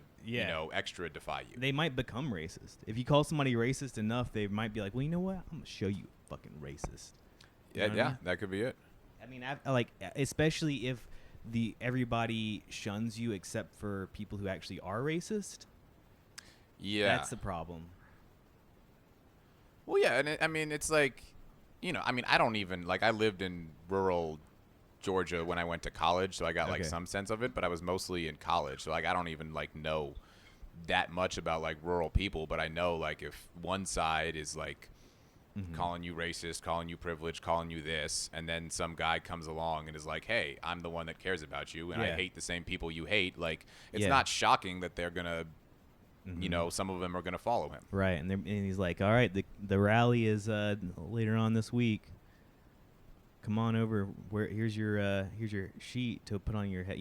defy you. They might become racist. If you call somebody racist enough, they might be like, well, you know what? I'm going to show you fucking racist. You know what I mean? That could be it. I mean, like, especially if everybody shuns you except for people who actually are racist. Yeah. That's the problem. Well, yeah, and it's like, I don't even, like, I lived in rural Georgia when I went to college, so I got, like, Okay. some sense of it, but I was mostly in college, so, like, I don't even, like, know that much about, like, rural people, but I know, like, if one side is, like, calling you racist, calling you privileged, calling you this, and then some guy comes along and is like, hey, I'm the one that cares about you, and I Yeah. hate the same people you hate, like, it's Yeah. not shocking that they're gonna, some of them are gonna follow him. Right, and he's like, all right, the rally is later on this week. Come on over. Here's your sheet to put on your head.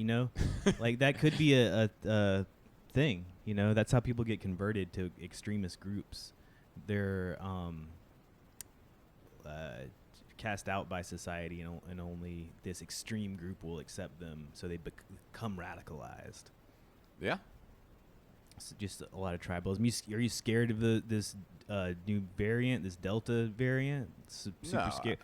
Like that could be a thing. That's how people get converted to extremist groups. They're cast out by society, and only this extreme group will accept them. So they become radicalized. Yeah. It's just a lot of tribalism. Are you scared of this new variant, this Delta variant? Super No, scared.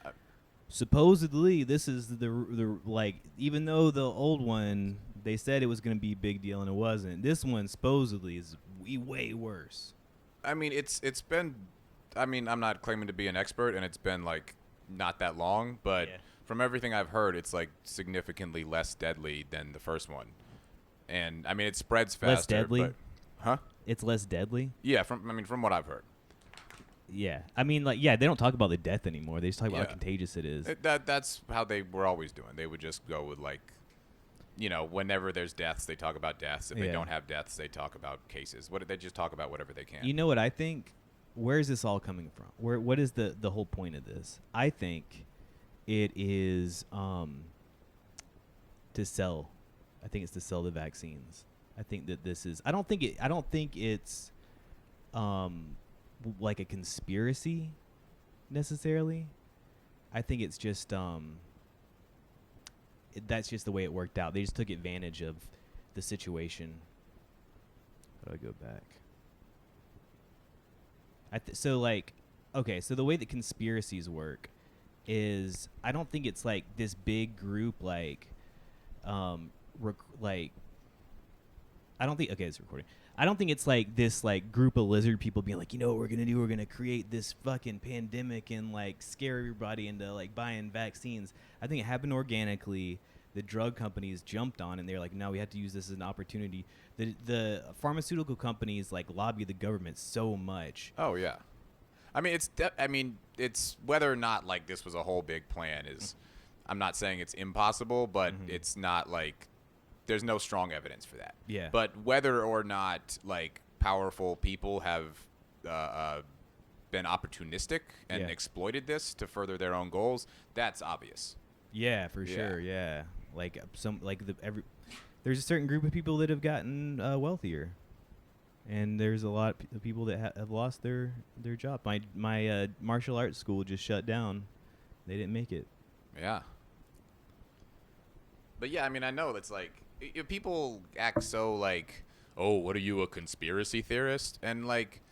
Supposedly, this is the like, even though the old one, they said it was going to be a big deal and it wasn't. This one supposedly is way worse. I mean, it's been. I mean, I'm not claiming to be an expert, and it's been like not that long, but Yeah. from everything I've heard, it's like significantly less deadly than the first one. And I mean, it spreads faster. Less deadly? But, huh? It's less deadly. Yeah. From what I've heard, Yeah, I mean, like, yeah, they don't talk about the death anymore. They just talk about Yeah. how contagious it is. that's how they were always doing. They would just go with like, whenever there's deaths, they talk about deaths. If they Yeah. don't have deaths, they talk about cases. They just talk about whatever they can. You know what I think? Where is this all coming from? What is the whole point of this? I think it is to sell. I think it's to sell the vaccines. I think that this is. I don't think it's like a conspiracy necessarily. I think it's just that's just the way it worked out. They just took advantage of the situation. How do I go back? So the way that conspiracies work is, I don't think it's like this big group like I don't think it's recording. I don't think it's like this like group of lizard people being like, what we're gonna do? We're gonna create this fucking pandemic and like scare everybody into like buying vaccines. I think it happened organically. The drug companies jumped on and they're like, no, we have to use this as an opportunity. The pharmaceutical companies like lobby the government so much. Oh yeah. I mean, it's whether or not like this was a whole big plan is. I'm not saying it's impossible, but it's not like there's no strong evidence for that. Yeah. But whether or not like powerful people have been opportunistic and exploited this to further their own goals, that's obvious. Yeah, for sure. Yeah, like there's a certain group of people that have gotten wealthier, and there's a lot of people that have lost their job. My martial arts school just shut down. They didn't make it. Yeah. But yeah, I mean, I know it's like people act so like, oh, what are you, a conspiracy theorist? And like,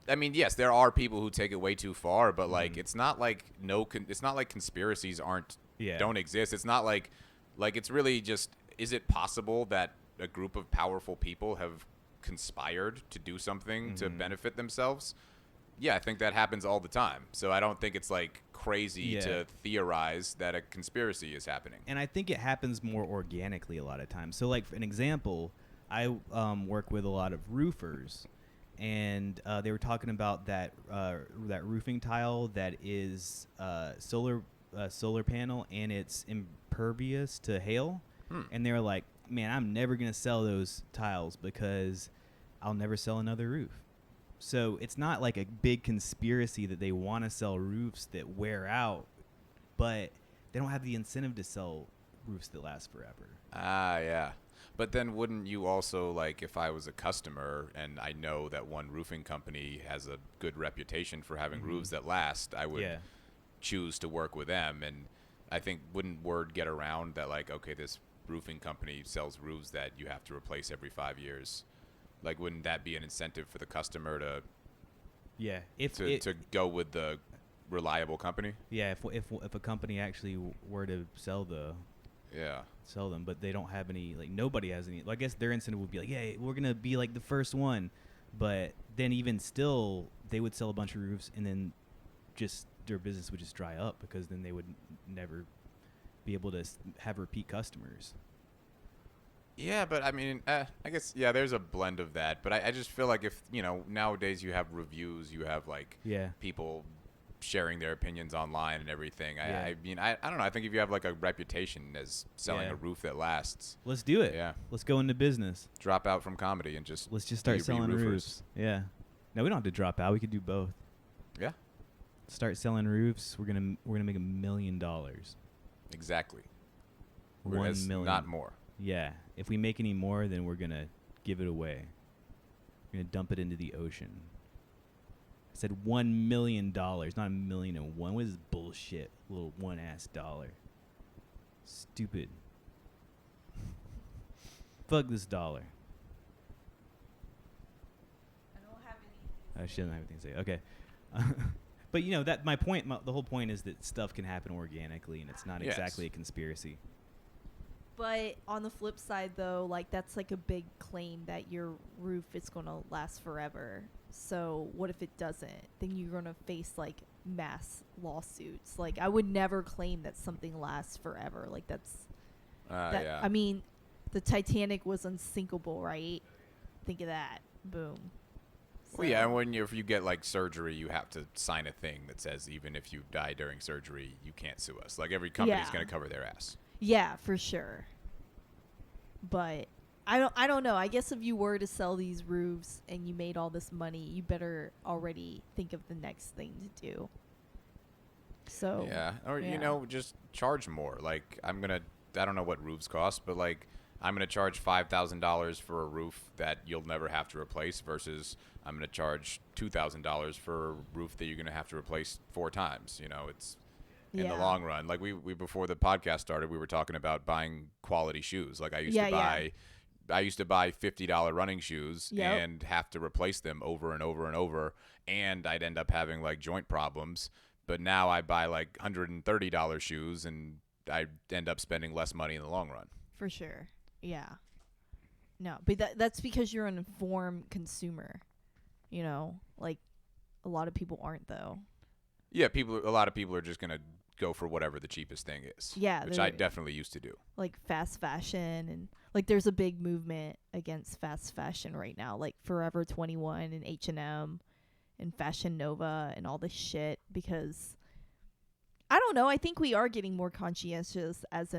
I mean, yes, there are people who take it way too far, but like, it's not like it's not like conspiracies don't exist. It's not like it's really just, is it possible that a group of powerful people have conspired to do something to benefit themselves? Yeah, I think that happens all the time. So I don't think it's like crazy to theorize that a conspiracy is happening. And I think it happens more organically a lot of times. So like for an example, I work with a lot of roofers, and they were talking about that roofing tile that is solar panel, and it's impervious to hail. And they were like, man, I'm never going to sell those tiles because I'll never sell another roof. So it's not like a big conspiracy that they want to sell roofs that wear out, but they don't have the incentive to sell roofs that last forever. Ah, yeah. But then wouldn't you also, like, if I was a customer and I know that one roofing company has a good reputation for having roofs that last, I would choose to work with them. And I think wouldn't word get around that, like, okay, this roofing company sells roofs that you have to replace every 5 years? Like, wouldn't that be an incentive for the customer to to go with the reliable company? Yeah, if a company actually were to sell them, but they don't have any, like, nobody has any. Well, I guess their incentive would be like, yeah, we're gonna be like the first one, but then even still, they would sell a bunch of roofs, and then just their business would just dry up because then they would never be able to have repeat customers. Yeah, but I mean, I guess, there's a blend of that. But I just feel like if, nowadays you have reviews, you have, like, people sharing their opinions online and everything. I mean, I don't know. I think if you have, like, a reputation as selling a roof that lasts. Let's do it. Yeah. Let's go into business. Drop out from comedy and let's just start selling roofs. Yeah. No, we don't have to drop out. We could do both. Yeah. Start selling roofs. We're gonna make $1 million. Exactly. 1 million. Not more. Yeah. If we make any more, then we're going to give it away. We're going to dump it into the ocean. I said $1 million, not $1 million and one. What is bullshit? Little one-ass dollar. Stupid. Fuck this dollar. I don't have anything. I shouldn't have anything to say. Okay. But, that my point, the whole point is that stuff can happen organically, and it's not exactly a conspiracy. But on the flip side, though, like, that's like a big claim that your roof is going to last forever. So what if it doesn't? Then you're going to face, like, mass lawsuits. Like, I would never claim that something lasts forever. Like, I mean, the Titanic was unsinkable, right? Think of that. Boom. So. Well, yeah, and if you get, like, surgery, you have to sign a thing that says even if you die during surgery, you can't sue us. Like, every company's going to cover their ass. Yeah, for sure. But I don't know. I guess if you were to sell these roofs and you made all this money, you better already think of the next thing to do. So or just charge more. Like, I don't know what roofs cost, but, like, I'm gonna charge $5,000 for a roof that you'll never have to replace versus I'm gonna charge $2,000 for a roof that you're gonna have to replace 4 times. It's in the long run. Like, we before the podcast started, we were talking about buying quality shoes. Like, I used to buy $50 running shoes and have to replace them over and over and over, and I'd end up having, like, joint problems. But now I buy, like, $130 shoes, and I end up spending less money in the long run. For sure. Yeah. No, but that's because you're an informed consumer. Like, a lot of people aren't, though. Yeah, a lot of people are just gonna go for whatever the cheapest thing is. Yeah, which I definitely used to do. Like fast fashion, and like there's a big movement against fast fashion right now. Like Forever 21 and H&M and Fashion Nova and all this shit, because I don't know, I think we are getting more conscientious as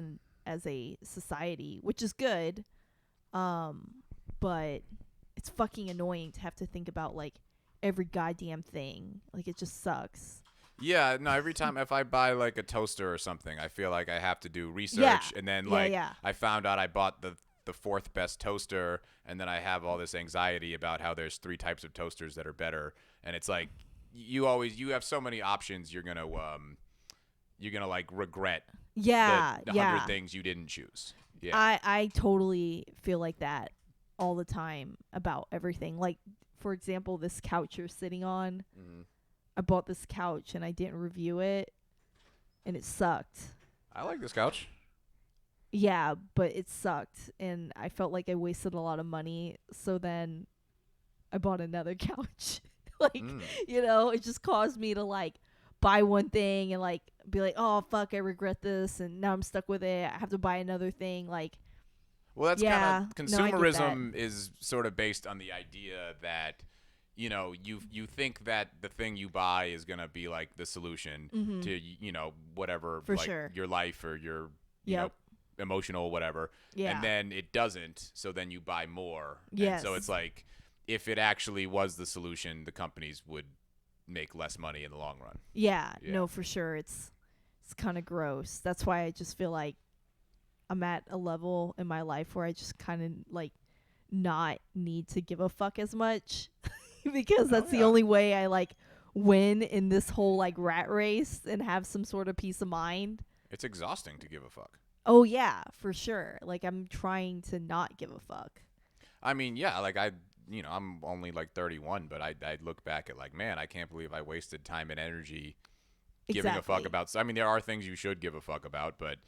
a society, which is good. But it's fucking annoying to have to think about like every goddamn thing. Like, it just sucks. Yeah, no, every time if I buy like a toaster or something, I feel like I have to do research, and then like I found out I bought the fourth best toaster, and then I have all this anxiety about how there's 3 types of toasters that are better, and it's like you have so many options, you're gonna like regret the 100 things you didn't choose. Yeah. I totally feel like that all the time about everything. Like, for example, this couch you're sitting on. Mm-hmm. I bought this couch and I didn't review it, and it sucked. I like this couch. Yeah, but it sucked, and I felt like I wasted a lot of money. So then I bought another couch. Like, you know, it just caused me to like buy one thing and like be like, oh fuck, I regret this, and now I'm stuck with it. I have to buy another thing. Like, well, that's kind of consumerism is sort of based on the idea that, you know, you think that the thing you buy is gonna be like the solution to, you know, whatever, for like sure, your life or your you know, emotional whatever, and then it doesn't, so then you buy more. Yes. And so it's like, if it actually was the solution, the companies would make less money in the long run. Yeah. No, for sure. It's kind of gross. That's why I just feel like I'm at a level in my life where I just kind of like not need to give a fuck as much because that's the only way I like win in this whole like rat race and have some sort of peace of mind. It's exhausting to give a fuck. Oh yeah, for sure. Like, I'm trying to not give a fuck. I mean, yeah, like I'm only like 31, but I look back at like, man, I can't believe I wasted time and energy giving a fuck about. I mean, there are things you should give a fuck about, but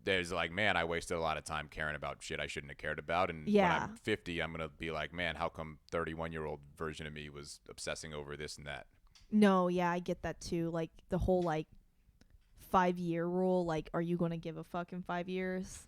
there's like, man, I wasted a lot of time caring about shit I shouldn't have cared about. And when I'm 50, I'm going to be like, man, how come 31-year-old version of me was obsessing over this and that? No, yeah, I get that too. Like, the whole like 5-year rule, like, are you going to give a fuck in 5 years?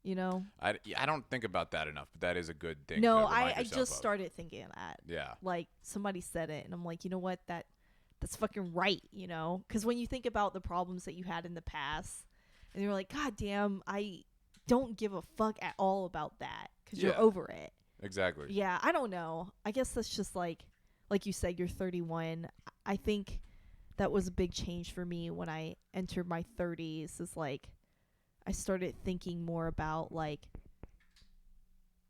You know? I don't think about that enough, but that is a good thing. No, I just started thinking that. Yeah. Like, somebody said it, and I'm like, you know what? That's fucking right, you know? Because when you think about the problems that you had in the past, and you're like, God damn, I don't give a fuck at all about that because you're over it. Exactly. Yeah, I don't know. I guess that's just like you said, you're 31. I think that was a big change for me when I entered my 30s. Is like, I started thinking more about like,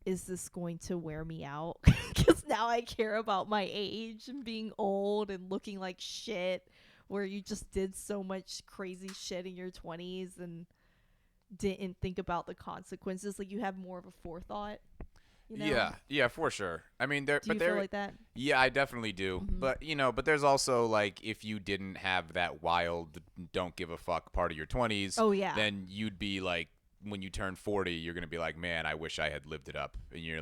is this going to wear me out? Because now I care about my age and being old and looking like shit, where you just did so much crazy shit in your 20s and didn't think about the consequences. Like, you have more of a forethought. You know? Yeah, for sure. I mean, do you feel like that? Yeah, I definitely do. Mm-hmm. But but there's also like, if you didn't have that wild, don't give a fuck part of your 20s, then you'd be like, when you turn 40, you're gonna be like, man, I wish I had lived it up. And you're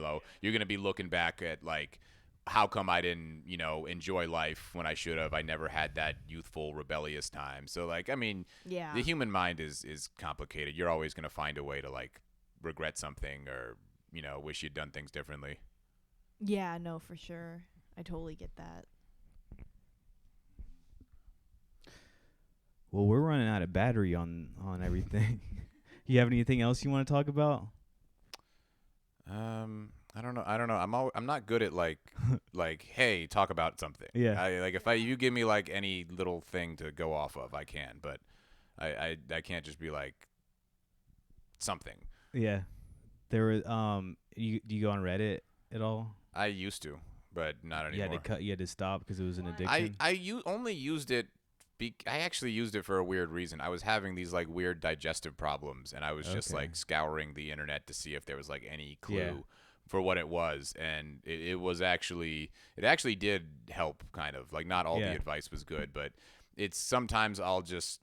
gonna be looking back at like, how come I didn't, enjoy life when I should have? I never had that youthful, rebellious time. So like, I mean, the human mind is complicated. You're always gonna find a way to like regret something or wish you'd done things differently. Yeah, no, for sure. I totally get that. Well, we're running out of battery on everything. You have anything else you want to talk about? I don't know. I'm not good at like hey, talk about something. Yeah. If you give me like any little thing to go off of, I can, but I can't just be like something. Yeah. There was do you go on Reddit at all? I used to, but not anymore. You had to stop because it was an addiction. I only used it. I actually used it for a weird reason. I was having these like weird digestive problems, and I was just like scouring the internet to see if there was like any clue for what it was, and it actually did help, kind of. Like, not all the advice was good, but it's sometimes I'll just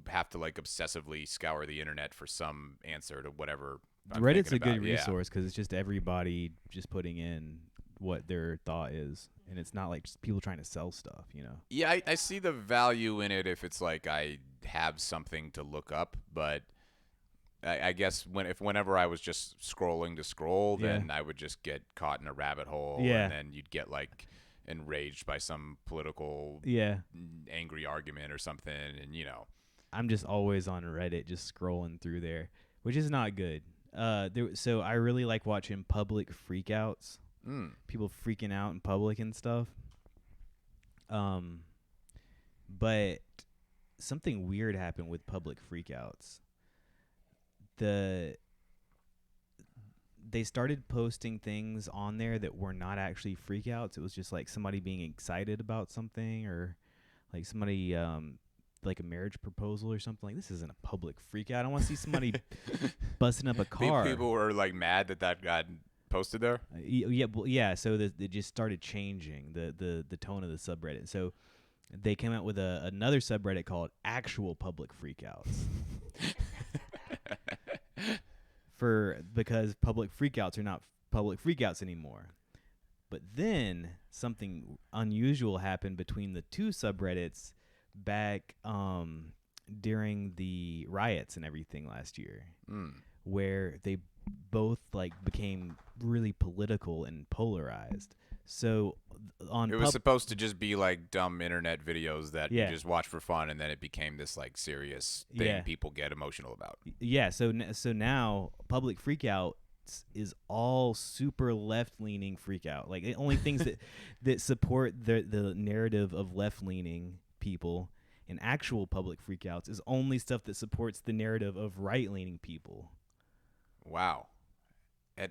have to like obsessively scour the internet for some answer to whatever I'm Reddit's a thinking good about. resource because it's just everybody just putting in what their thought is, and it's not like just people trying to sell stuff, Yeah, I see the value in it if it's like I have something to look up, but I guess whenever I was just scrolling to scroll, then I would just get caught in a rabbit hole, and then you'd get like enraged by some political Yeah. angry argument or something, and I'm just always on Reddit, just scrolling through there, which is not good. So I really like watching public freakouts, people freaking out in public and stuff. But something weird happened with public freakouts. They started posting things on there that were not actually freakouts. It was just like somebody being excited about something, or like somebody like a marriage proposal or something. Like, this isn't a public freakout. I don't want to see somebody busting up a car. People were like mad that got posted there. Yeah. So it just started changing the tone of the subreddit. So they came out with another subreddit called Actual Public Freakouts. Because public freakouts are not public freakouts anymore. But then something unusual happened between the two subreddits back during the riots and everything last year, where they both like became really political and polarized. So it was supposed to just be like dumb internet videos that you just watch for fun, and then it became this like serious thing people get emotional about. Yeah. So now public freakout is all super left-leaning freakout. Like, only things that support the narrative of left-leaning people. And actual public freakouts is only stuff that supports the narrative of right-leaning people. Wow.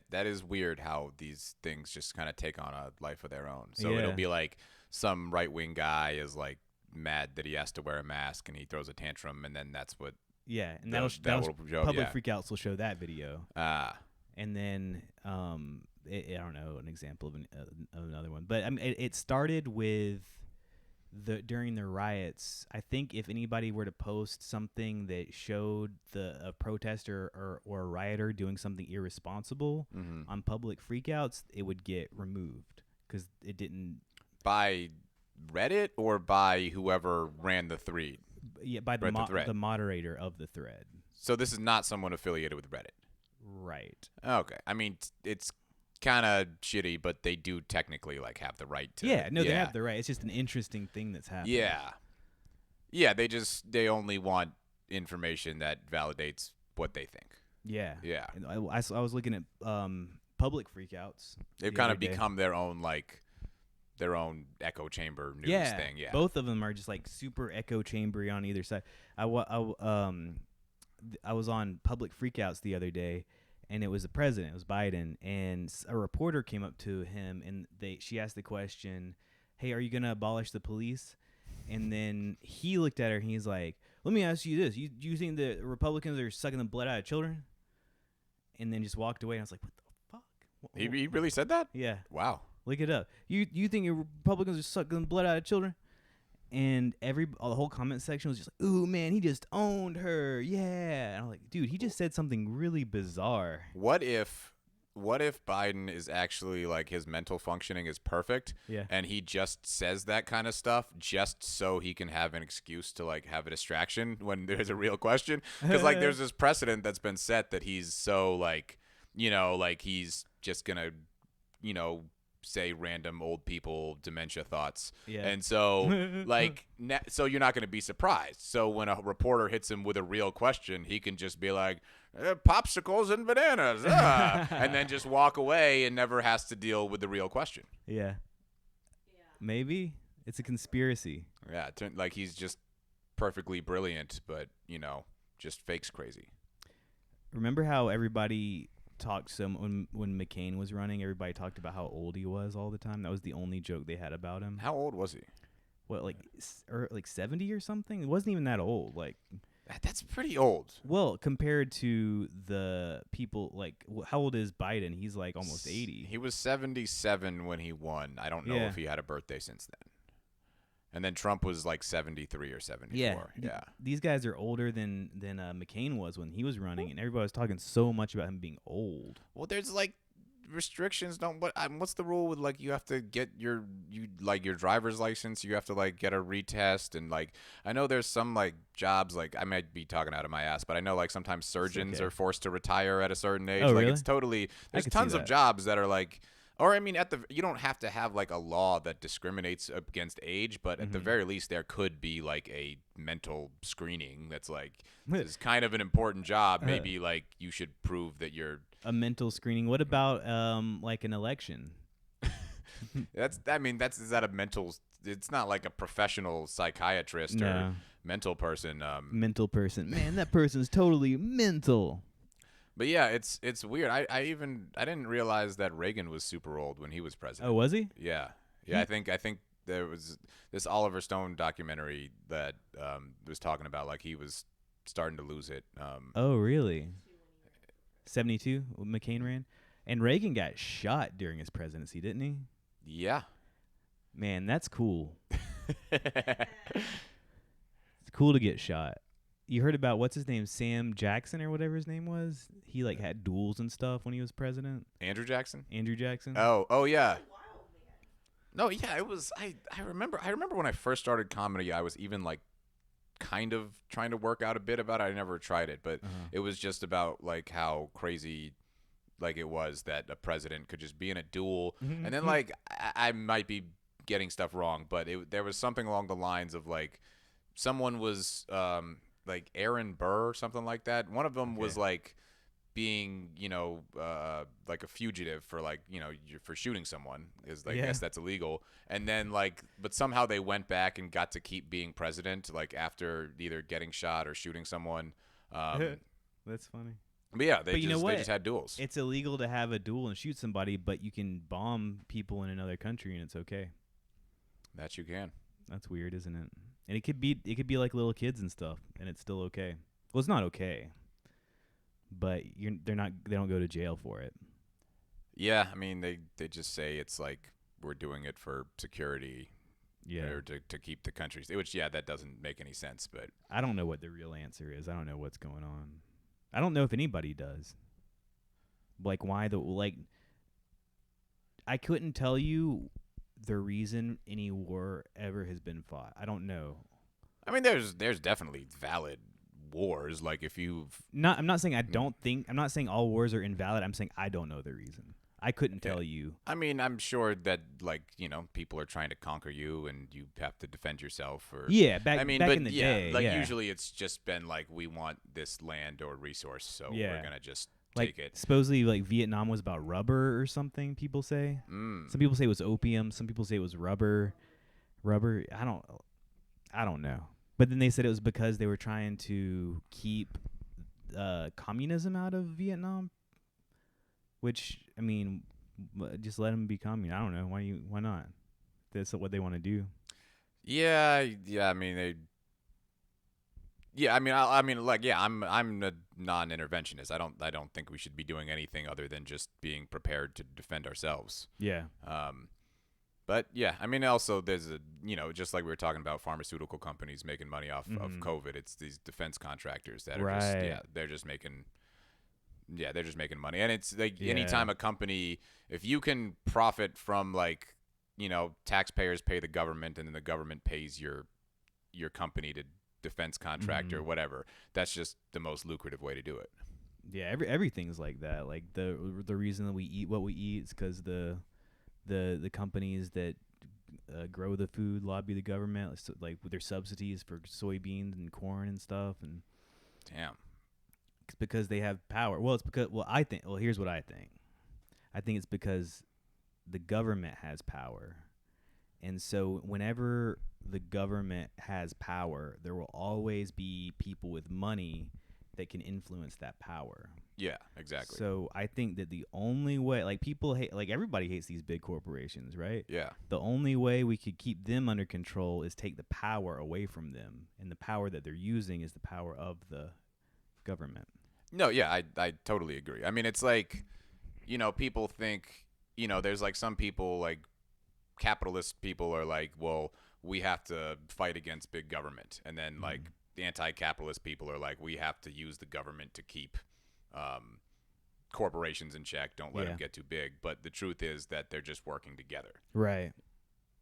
That is weird how these things just kind of take on a life of their own. So it'll be like some right-wing guy is like mad that he has to wear a mask and he throws a tantrum, and then that's what. Yeah, and public freakouts will show that video. And then I don't know an example of another one, but I mean it started with during the riots. I think if anybody were to post something that showed a protester or a rioter doing something irresponsible on public freakouts, it would get removed because it didn't. By Reddit or by whoever ran the thread? Yeah, by the moderator of the thread. So this is not someone affiliated with Reddit. Right. Okay. I mean, it's kind of shitty, but they do technically like have the right to. They have the right. It's just an interesting thing that's happening. Yeah. They only want information that validates what they think. Yeah. And I was looking at public freakouts. They've kind of become their own echo chamber news thing. Yeah. Both of them are just like super echo chambery on either side. I was on public freakouts the other day, and it was the president, it was Biden, and a reporter came up to him, and she asked the question, "Hey, are you going to abolish the police?" And then he looked at her, and he's like, "Let me ask you this. You think the Republicans are sucking the blood out of children?" And then just walked away, and I was like, "What the fuck?" He really said that? Yeah. Wow. Look it up. You think Republicans are sucking the blood out of children? And the whole comment section was just like, "Ooh, man, he just owned her, yeah." And I'm like, dude, he just said something really bizarre. What if Biden is actually like his mental functioning is perfect, and he just says that kind of stuff just so he can have an excuse to like have a distraction when there's a real question? Because like there's this precedent that's been set that he's so like, like he's just gonna, say random old people dementia thoughts, and so like so you're not going to be surprised. So when a reporter hits him with a real question, he can just be like, popsicles and bananas, and then just walk away and never has to deal with the real question. Maybe it's a conspiracy. Like he's just perfectly brilliant, but just fakes crazy. Remember how everybody talked when McCain was running, everybody talked about how old he was all the time? That was the only joke they had about him. How old was he? What, like 70 or something? It wasn't even that old. Like, that's pretty old. Well, compared to the people, like, how old is Biden? He's like almost 80. He was 77 when he won. I don't know if he had a birthday since then. And then Trump was like 73 or 74. Yeah. These guys are older than McCain was when he was running, and everybody was talking so much about him being old. Well, there's like restrictions. What's the rule with like you have to get your driver's license? You have to like get a retest, and like I know there's some like jobs, like I might be talking out of my ass, but I know like sometimes surgeons are forced to retire at a certain age. Oh, like really? It's totally there's tons of jobs that are like Or I mean, you don't have to have like a law that discriminates against age, but at the very least, there could be like a mental screening that's like, this is kind of an important job. Maybe like you should prove that you're A mental screening. What about like an election? is that a mental? It's not like a professional psychiatrist No. or mental person. Mental person. Man, that person's totally mental. But yeah, it's weird. I didn't realize that Reagan was super old when he was president. Oh, was he? Yeah. I think there was this Oliver Stone documentary that was talking about like he was starting to lose it. Oh, really? 72? McCain ran? And Reagan got shot during his presidency, didn't he? Yeah. Man, that's cool. It's cool to get shot. You heard about what's his name, Sam Jackson or whatever his name was? He like had duels and stuff when he was president. Andrew Jackson? Andrew Jackson. Oh yeah. No, yeah, it was. I remember when I first started comedy, I was even like kind of trying to work out a bit about it. I never tried it, but it was just about like how crazy like it was that a president could just be in a duel, and then like I might be getting stuff wrong, but there was something along the lines of like someone was like Aaron Burr or something like that. One of them was like being, like a fugitive for like, for shooting someone is like, I guess that's illegal. And then like, but somehow they went back and got to keep being president, like after either getting shot or shooting someone. That's funny. But yeah, they you know what? they just had duels. It's illegal to have a duel and shoot somebody, but you can bomb people in another country and it's okay. That you can. That's weird, isn't it? And it could be like little kids and stuff, and it's still okay. Well, it's not okay, but they don't go to jail for it. Yeah, I mean they just say it's like we're doing it for security, or to keep the country. Which that doesn't make any sense. But I don't know what the real answer is. I don't know what's going on. I don't know if anybody does. Like why I couldn't tell you the reason any war ever has been fought. I don't know. I mean, there's definitely valid wars. Like if you've I'm not saying I'm not saying all wars are invalid. I'm saying I don't know the reason. I couldn't tell you. I mean, I'm sure that like people are trying to conquer you, and you have to defend yourself. Or back in the day. Like usually it's just been like we want this land or resource, so we're gonna just take it. Supposedly, like Vietnam was about rubber or something. People say. Some people say it was opium. Some people say it was rubber. I don't know. But then they said it was because they were trying to keep communism out of Vietnam. Which I mean, just let them be communist. I don't know why not. That's what they want to do. Yeah. I mean I'm a non-interventionist. I don't think we should be doing anything other than just being prepared to defend ourselves. Yeah. But yeah, I mean also there's just like we were talking about pharmaceutical companies making money off of COVID. It's these defense contractors that are they're just making money. And it's like anytime a company, if you can profit from like, taxpayers pay the government and then the government pays your company to defense contract or whatever, that's just the most lucrative way to do it. Yeah, everything's like that. Like the reason that we eat what we eat is because the companies that grow the food lobby the government, like with their subsidies for soybeans and corn and stuff. And damn, it's because they have power. Well, here's what I think. I think it's because the government has power, and so whenever the government has power, there will always be people with money that can influence that power. Yeah, exactly. So I think that the only way, like people hate, like everybody hates these big corporations, right? Yeah. The only way we could keep them under control is take the power away from them, and the power that they're using is the power of the government. No, yeah, I totally agree. I mean, it's like, people think, there's like some people, like capitalist people are like, well, we have to fight against big government. And then like the anti-capitalist people are like, we have to use the government to keep corporations in check. Don't let them get too big. But the truth is that they're just working together. Right.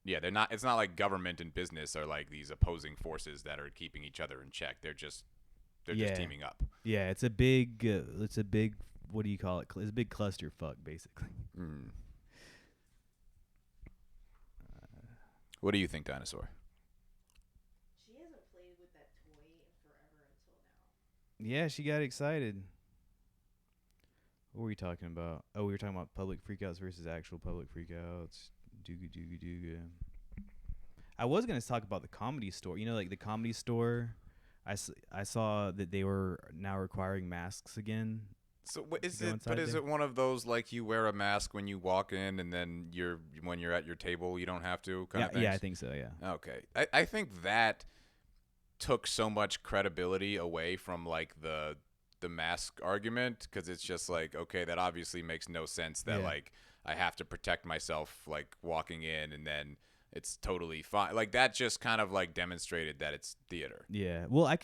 Yeah, they're not. It's not like government and business are like these opposing forces that are keeping each other in check. They're just teaming up. Yeah, it's a big what do you call it? It's a big clusterfuck, basically. What do you think, Dinosaur? She hasn't played with that toy in forever until now. Yeah, she got excited. What were we talking about? Oh, we were talking about public freakouts versus actual public freakouts. Dooga dooga dooga. I was going to talk about the Comedy Store. You know, like the Comedy Store, I saw that they were now requiring masks again. So what is go it? inside But is there? it one of those like you wear a mask when you walk in, and then when you're at your table you don't have to kind Yeah, of things? yeah, I think so, yeah. Okay, I think that took so much credibility away from like the mask argument, because it's just like, okay, that obviously makes no sense that Yeah. like I have to protect myself like walking in, and then it's totally fine. Like that just kind of like demonstrated that it's theater. Yeah. Well, I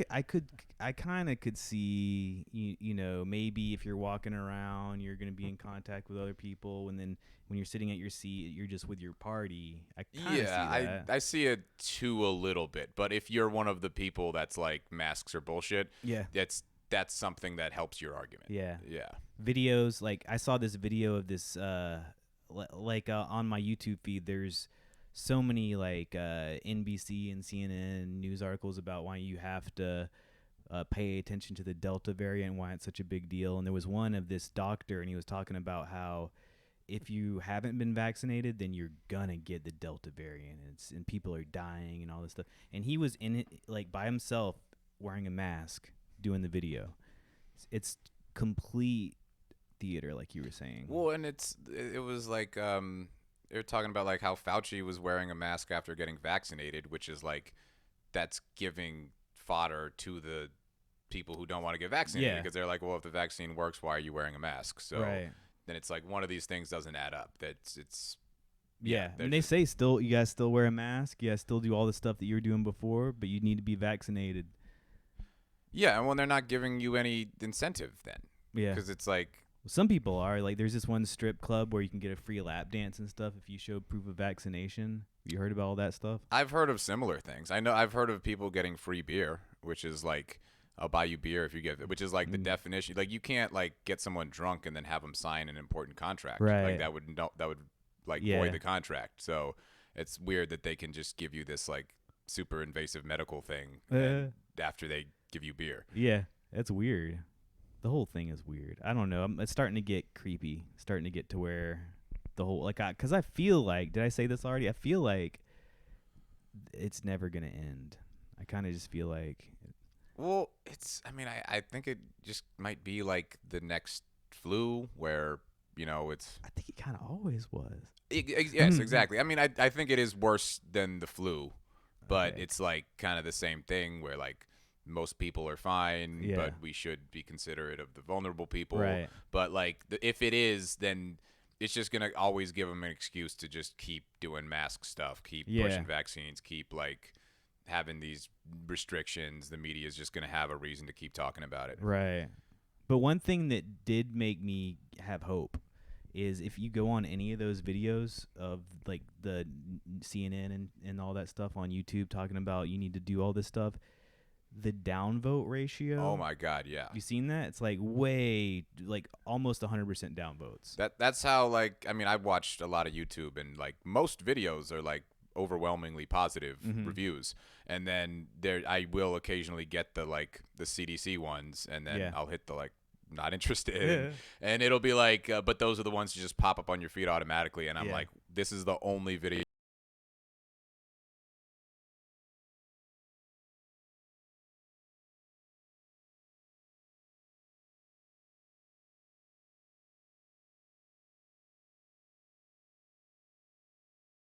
kind of could see, you know, maybe if you're walking around, you're going to be in contact with other people, and then when you're sitting at your seat, you're just with your party. I kind of see that. I see it too a little bit, but if you're one of the people that's like masks are bullshit, Yeah. that's something that helps your argument. Yeah. Yeah. Videos, like I saw this video of this on my YouTube feed, there's so many like NBC and CNN news articles about why you have to pay attention to the Delta variant, why it's such a big deal. And there was one of this doctor, and he was talking about how if you haven't been vaccinated, then you're gonna get the Delta variant, and people are dying and all this stuff. And he was in it like by himself wearing a mask doing the video. It's complete theater, like you were saying. Well, and it was like they were talking about like how Fauci was wearing a mask after getting vaccinated, which is like that's giving fodder to the people who don't want to get vaccinated, Yeah. because they're like, well, if the vaccine works, why are you wearing a mask? So Right. then it's like one of these things doesn't add up. It's Yeah, they're and they just- say still you guys still wear a mask, you guys still do all the stuff that you were doing before, but you need to be vaccinated. yeah, and when they're not giving you any incentive then, Yeah, because it's like, some people are like, there's this one strip club where you can get a free lap dance and stuff if you show proof of vaccination. You heard about all that stuff? I've heard of similar things. I know I've heard of people getting free beer, which is like, I'll buy you beer if you get it, which is like the definition. Like you can't like get someone drunk and then have them sign an important contract. Right. Like that would like Yeah. void the contract. So it's weird that they can just give you this like super invasive medical thing and after they give you beer. Yeah, that's weird. The whole thing is weird. I don't know. It's starting to get creepy. Starting to get to where the whole because I feel like, did I say this already? I feel like it's never gonna end. I kind of just feel like. Well, I think it just might be like the next flu where, you know, it's. I think it kind of always was. Yes, exactly. I mean, I think it is worse than the flu, but Okay. it's like kind of the same thing where like most people are fine, Yeah. but we should be considerate of the vulnerable people. Right. But like if it is, then it's just going to always give them an excuse to just keep doing mask stuff, keep Yeah. pushing vaccines, keep like having these restrictions. The media is just going to have a reason to keep talking about it. Right. But one thing that did make me have hope is if you go on any of those videos of like the CNN and all that stuff on YouTube talking about you need to do all this stuff, the downvote ratio. Oh my God, yeah. You seen that? It's like way, like almost 100% downvotes. That's how, like, I mean, I've watched a lot of YouTube, and like most videos are like overwhelmingly positive reviews, and then I will occasionally get the like the CDC ones, and then Yeah. I'll hit the like not interested, and it'll be like, but those are the ones that just pop up on your feed automatically, and I'm Yeah. like, this is the only video